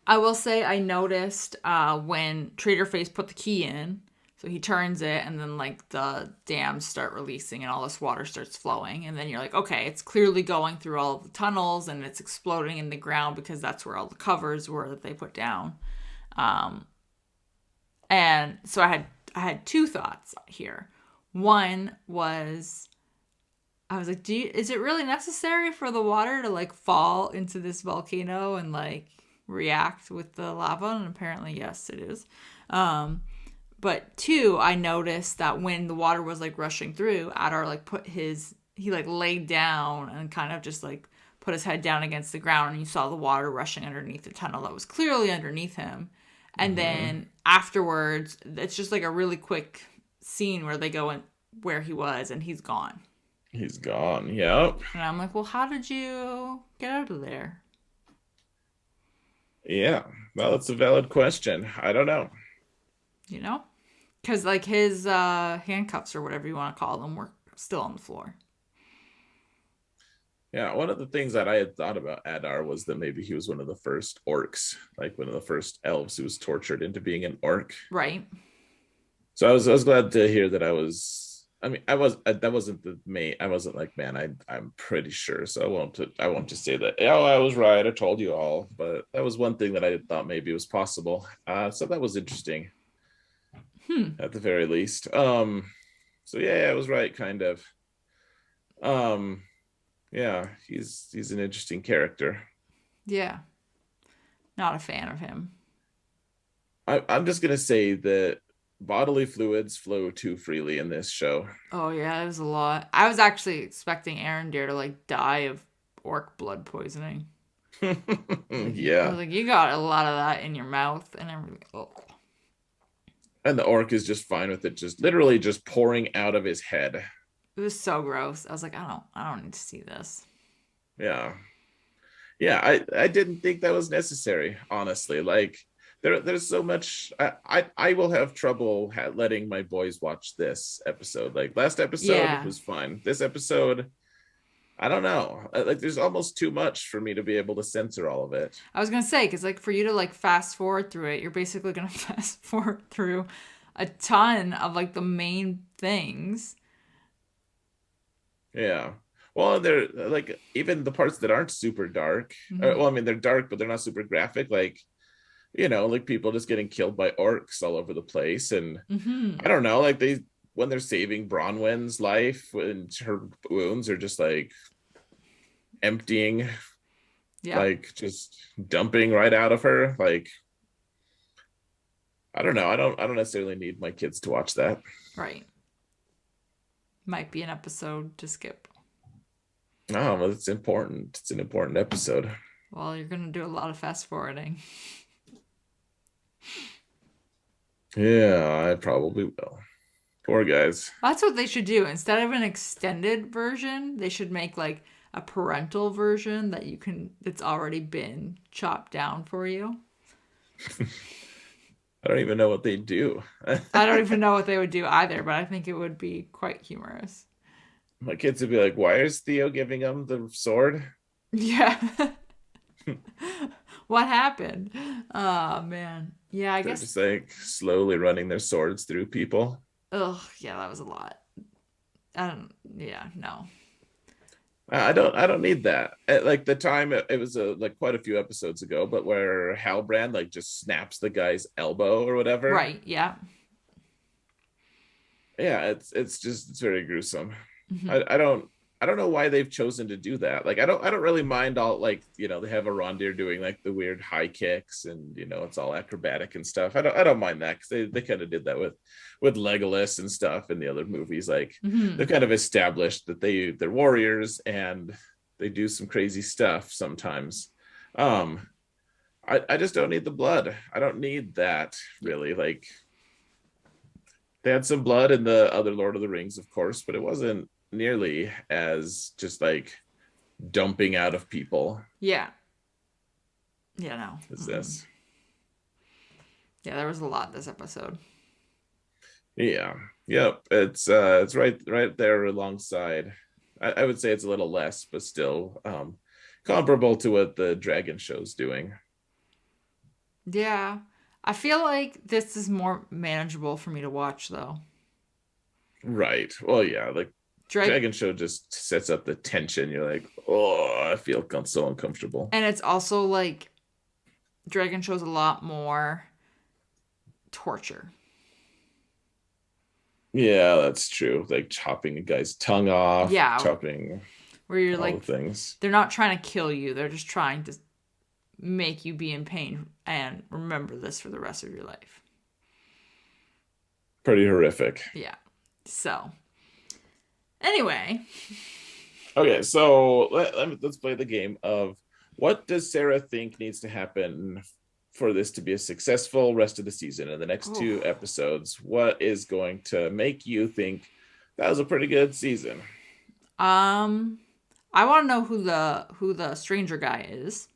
I will say I noticed when Trader Face put the key in, so he turns it and then like the dams start releasing and all this water starts flowing. And then you're like, okay, it's clearly going through all of the tunnels and it's exploding in the ground because that's where all the covers were that they put down. And so I had two thoughts here. One was, I was like, is it really necessary for the water to like fall into this volcano and like react with the lava? And apparently, yes, it is. But two, I noticed that when the water was like rushing through, Adar like he like laid down and kind of just like put his head down against the ground, and you saw the water rushing underneath the tunnel that was clearly underneath him. And then afterwards, it's just like a really quick scene where they go in where he was and he's gone. He's gone. Yep. And I'm like, well, how did you get out of there? Yeah. Well, that's a valid question. I don't know. Because like his handcuffs or whatever you want to call them were still on the floor. Yeah, one of the things that I had thought about Adar was that maybe he was one of the first orcs, like one of the first elves who was tortured into being an orc. Right. So I was glad to hear that that wasn't the main. I wasn't like, man, I'm pretty sure. So I won't just say that. Oh, I was right. I told you all. But that was one thing that I thought maybe was possible. So that was interesting. At the very least. So yeah, I was right, kind of. Yeah, he's an interesting character. Yeah. Not a fan of him. I'm just gonna say that bodily fluids flow too freely in this show. Oh yeah, it was a lot. I was actually expecting Arendir to like die of orc blood poisoning. Yeah. I was like, you got a lot of that in your mouth and everything. Oh. And the orc is just fine with it, just literally just pouring out of his head. It was so gross. I was like, I don't need to see this. Yeah. I didn't think that was necessary, honestly. Like there's so much. I will have trouble letting my boys watch this episode. Like last episode was fine. This episode, I don't know. Like there's almost too much for me to be able to censor all of it. I was gonna say, because like for you to like fast forward through it, you're basically gonna fast forward through a ton of like the main things. Yeah. Well, they're like even the parts that aren't super dark. Hmm. Well, I mean they're dark, but they're not super graphic. Like like people just getting killed by orcs all over the place, and I Hmm. don't know, like they when they're saving Bronwyn's life, when her wounds are just like emptying, Yep. like just dumping right out of her. Like I don't know. I don't necessarily need my kids to watch that. Right. Might be an episode to skip. No, but it's important. It's an important episode. Well, you're gonna do a lot of fast forwarding. Yeah, I probably will. Poor guys. That's what they should do. Instead of an extended version, they should make like a parental version that you can that's already been chopped down for you. I don't even know what they do. I don't even know what they would do either, but I think it would be quite humorous. My kids would be like, "Why is Theo giving him the sword?" Yeah. What happened? Oh man. Yeah, I They're guess just like slowly running their swords through people. ugh, yeah, that was a lot. I don't yeah, no. I don't need that. At, like the time it was like quite a few episodes ago, but where Halbrand like just snaps the guy's elbow or whatever. Right, yeah. Yeah, it's very gruesome. Hmm. I don't know why they've chosen to do that. Like I don't really mind all like they have a Rondir doing like the weird high kicks and it's all acrobatic and stuff. I don't mind that because they kind of did that with Legolas and stuff in the other movies. Like they've Hmm. kind of established that they're warriors and they do some crazy stuff sometimes. Um I just don't need the blood. I don't need that Yeah. really. Like they had some blood in the other Lord of the Rings, of course, but it wasn't nearly as just like dumping out of people Yeah. Yeah, no. as Mm-mm. this. Yeah, there was a lot this episode. Yeah. Yep. It's right there alongside. I would say it's a little less, but still comparable to what the Dragon Show's doing. Yeah. I feel like this is more manageable for me to watch though. Right. Well, yeah, like Drag Dragon Show just sets up the tension. You're like, oh, I feel so uncomfortable. and it's also like Dragon shows a lot more torture. Yeah, that's true. Like chopping a guy's tongue off, Yeah, chopping where you're all the like things. they're not trying to kill you, they're just trying to make you be in pain and remember this for the rest of your life. Pretty horrific. Yeah. So, anyway, Okay, so let's play the game of what does Sarah think needs to happen for this to be a successful rest of the season in the next oh, two episodes? What is going to make you think that was a pretty good season? um I want to know who the stranger guy is.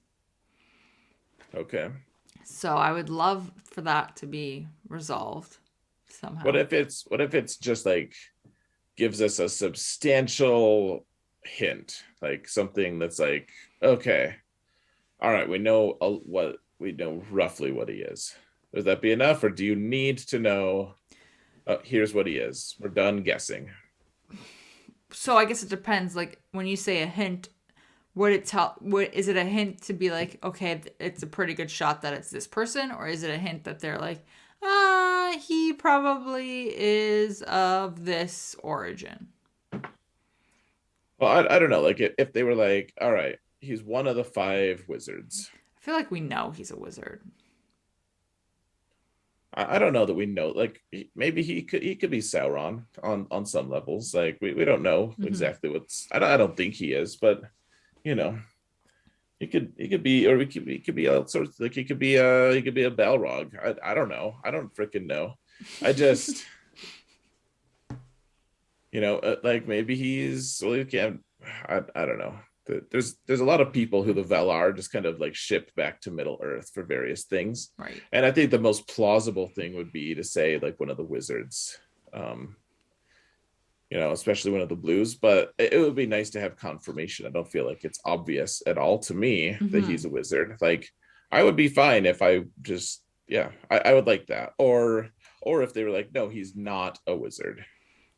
Okay. So, I would love for that to be resolved What somehow. if it's just like gives us a substantial hint, like something that's like, okay, all right, we know roughly what he is. Would that be enough, or do you need to know? Here's what he is. We're done guessing. So, I guess it depends like when you say a hint, would it tell what is it a hint to be like okay it's a pretty good shot that it's this person, or is it a hint that they're like he probably is of this origin? Well, I don't know. Like if they were like, all right, he's one of the five wizards. I feel like we know he's a wizard. I don't know that we know. Like maybe he could be Sauron on some levels. Like we don't know Hmm. exactly what's. I don't think he is, but you know he could be, or he could be all sorts. Like he could be a Balrog. I don't know. I don't freaking know. I just like maybe he's well, you can't. I don't know. There's a lot of people who the Valar just kind of like ship back to Middle Earth for various things, Right. and I think the most plausible thing would be to say like one of the wizards, um, especially one of the blues. But it would be nice to have confirmation. I don't feel like it's obvious at all to me that Hmm. he's a wizard. Like I would be fine if I just yeah, I would like that, or if they were like, no, he's not a wizard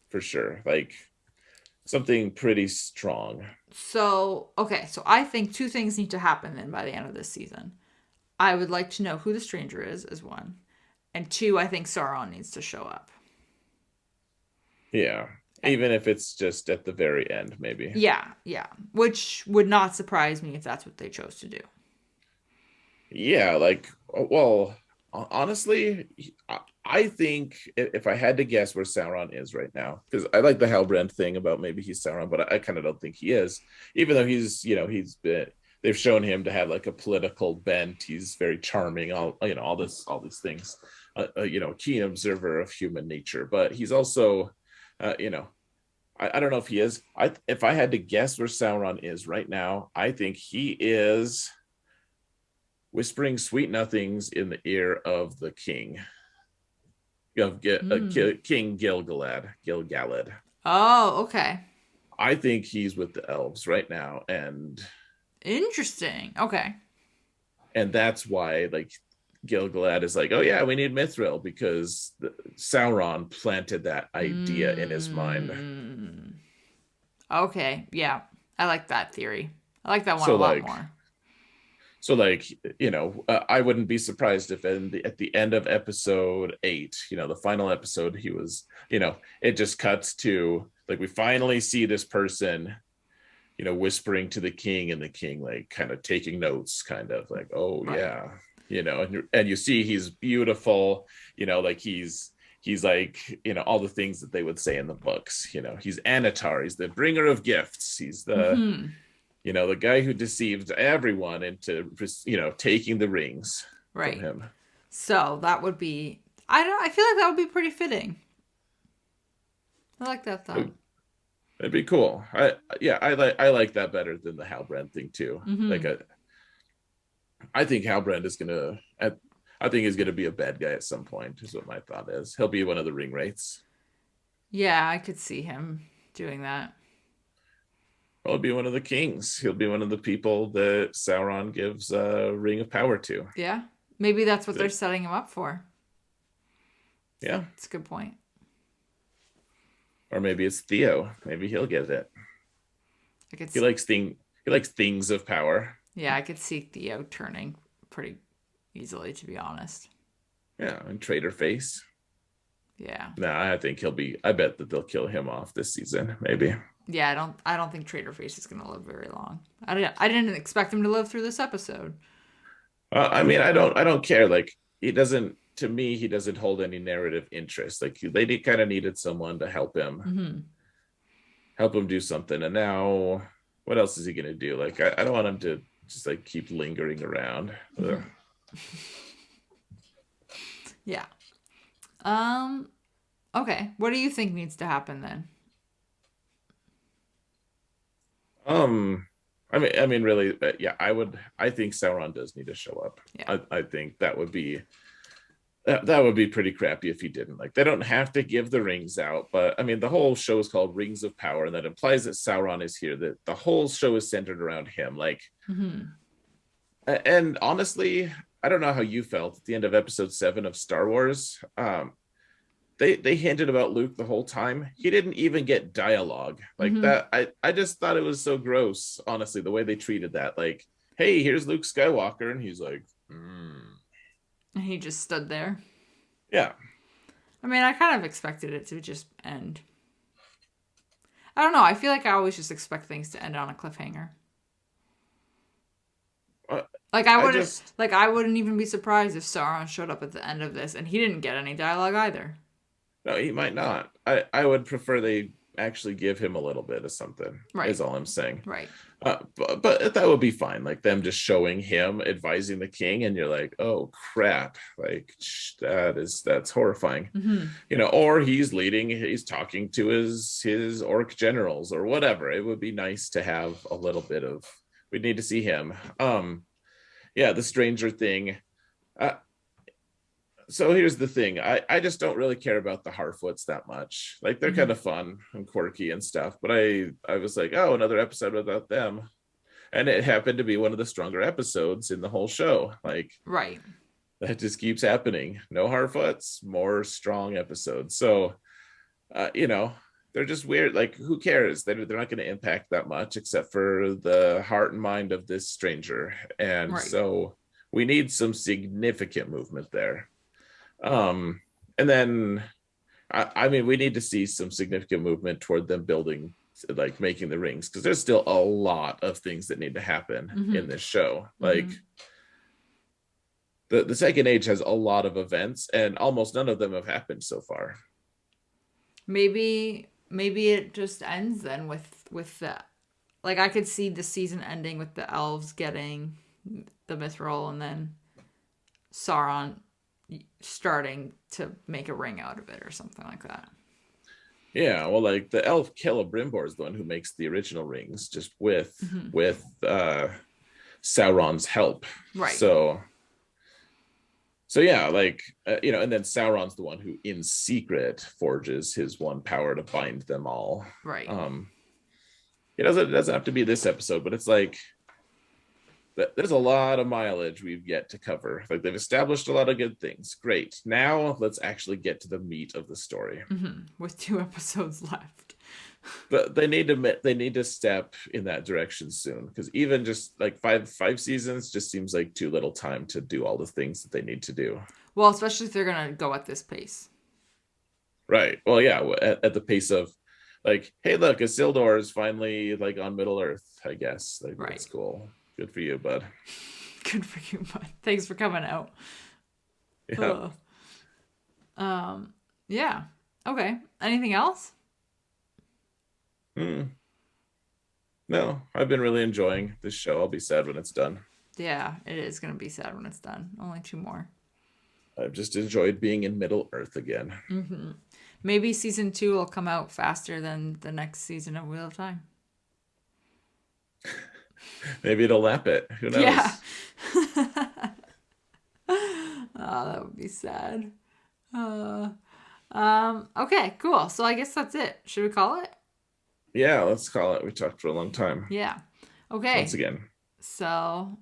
for sure. Like something pretty strong. So, okay, so I think two things need to happen then by the end of this season. I would like to know who the stranger is one. And two, I think Sauron needs to show up. Yeah. Even if it's just at the very end, maybe. Yeah, yeah. Which would not surprise me if that's what they chose to do. Yeah, like, well, honestly, I think if I had to guess where Sauron is right now, because I like the Halbrand thing about maybe he's Sauron, but I kind of don't think he is, even though they've shown him to have like a political bent. He's very charming, all these things, keen observer of human nature, but he's also, I don't know if he is. If I had to guess where Sauron is right now, I think he is whispering sweet nothings in the ear of the king of King Gilgalad. Oh, okay. I think he's with the elves right now, and Interesting. Okay. that's why like Gilgalad is like, oh yeah, we need Mithril because Sauron planted that idea in his mind. Okay. Yeah. I like that theory. I like that one So a lot like more. So, like, I wouldn't be surprised if at the end of episode 8, the final episode, he was, it just cuts to like we finally see this person, whispering to the king, and the king like kind of taking notes, kind of like, oh Right. yeah, and you see he's beautiful, like he's like, all the things that they would say in the books, he's Anatar, he's the bringer of gifts, he's the guy who deceived everyone into taking the rings from Right. him. So that would be. I feel like that would be pretty fitting. I like that thought. It'd be cool. I like that better than the Halbrand thing too. Like I think Halbrand is gonna. I think he's gonna be a bad guy at some point. Is what my thought is. He'll be one of the ring wraiths. Yeah, I could see him doing that. He'll be one of the kings. He'll be one of the people that Sauron gives a ring of power to. Yeah. Maybe that's what they're setting him up for. Yeah. That's a good point. Or maybe it's Theo. Maybe he'll get it. I could He likes things of power. Yeah, I could see Theo turning pretty easily, to be honest. Yeah, and Traitor Face. Yeah. Nah, I think he'll be. I bet that they'll kill him off this season. Maybe. Yeah, I don't think Traitor Face is gonna live very long. I didn't expect him to live through this episode. I mean, I don't care. Like he doesn't. To me, he doesn't hold any narrative interest. Like they kind of needed someone to help him do something. And now, what else is he gonna do? Like I don't want him to just like keep lingering around. Yeah. Okay. What do you think needs to happen then? I mean, really, yeah. I think Sauron does need to show up. Yeah. I think that would be pretty crappy if he didn't. Like they don't have to give the rings out, but I mean the whole show is called Rings of Power, and that implies that Sauron is here, that the whole show is centered around him. Like and honestly, I don't know how you felt at the end of episode 7 of Star Wars. They hinted about Luke the whole time. He didn't even get dialogue like that. I just thought it was so gross, honestly, the way they treated that. Like, hey, here's Luke Skywalker, and he's like, He just stood there. yeah. I mean, I kind of expected it to just end. I don't know. I feel like I always just expect things to end on a cliffhanger. I wouldn't even be surprised if Sauron showed up at the end of this and he didn't get any dialogue either. No, he might not. I would prefer they actually give him a little bit of something. Right. Is all I'm saying. Right. But that would be fine. Like them just showing him advising the king, and you're like, oh crap! Like that's horrifying. Or he's talking to his orc generals or whatever. It would be nice to have a little bit of. We'd need to see him. Yeah, the stranger thing. So here's the thing. I just don't really care about the Harfoots that much. Like they're kind of fun and quirky and stuff, but I was like, oh, another episode without them. And it happened to be one of the stronger episodes in the whole show. Like, right. That just keeps happening. No Harfoots, more strong episodes. So, they're just weird. Like, who cares? They're not going to impact that much except for the heart and mind of this stranger. And Right. so we need some significant movement there. And then, I mean, we need to see some significant movement toward them building, like making the rings, because there's still a lot of things that need to happen in this show. Like, the Second Age has a lot of events, and almost none of them have happened so far. Maybe it just ends then with that. Like, I could see the season ending with the elves getting the mithril, and then Sauron starting to make a ring out of it or something like that. Yeah, well, like the elf Celebrimbor is the one who makes the original rings, just with Sauron's help. Right. So yeah, like and then Sauron's the one who, in secret, forges his one power to bind them all. Right. It doesn't have to be this episode, but it's like there's a lot of mileage we've yet to cover. Like, they've established a lot of good things. Great. Now let's actually get to the meat of the story. With 2 episodes left. But they need to step in that direction soon, because even just like five seasons just seems like too little time to do all the things that they need to do. Well, especially if they're gonna go at this pace. Right. Well, yeah, at the pace of, like, hey, look, Isildur is finally like on Middle Earth, I guess. Like, right. That's cool. Good for you, bud. Good for you, bud. Thanks for coming out. Yeah. Yeah. Okay. Anything else? No, I've been really enjoying this show. I'll be sad when it's done. Yeah, it is going to be sad when it's done. Only 2 more. I've just enjoyed being in Middle Earth again. Maybe season 2 will come out faster than the next season of Wheel of Time. Maybe it'll lap it. Who knows? Yeah. Oh, that would be sad. Okay, cool. So I guess that's it. Should we call it? Yeah, let's call it. We talked for a long time. Yeah. Okay. Once again. So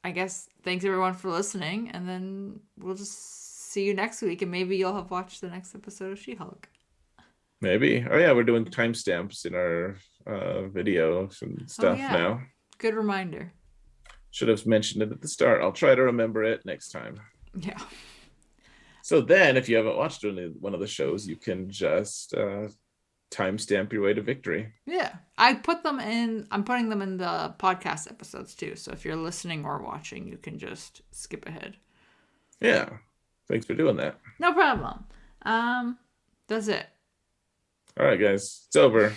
I guess thanks everyone for listening, and then we'll just see you next week, and maybe you'll have watched the next episode of She-Hulk. Maybe. Oh yeah, we're doing timestamps in our videos and stuff now. Good reminder. Should have mentioned it at the start. I'll try to remember it next time. Yeah. So then, if you haven't watched one of the shows, you can just timestamp your way to victory. Yeah. I'm putting them in the podcast episodes too. So if you're listening or watching, you can just skip ahead. Yeah. Thanks for doing that. No problem. That's it. All right, guys. It's over.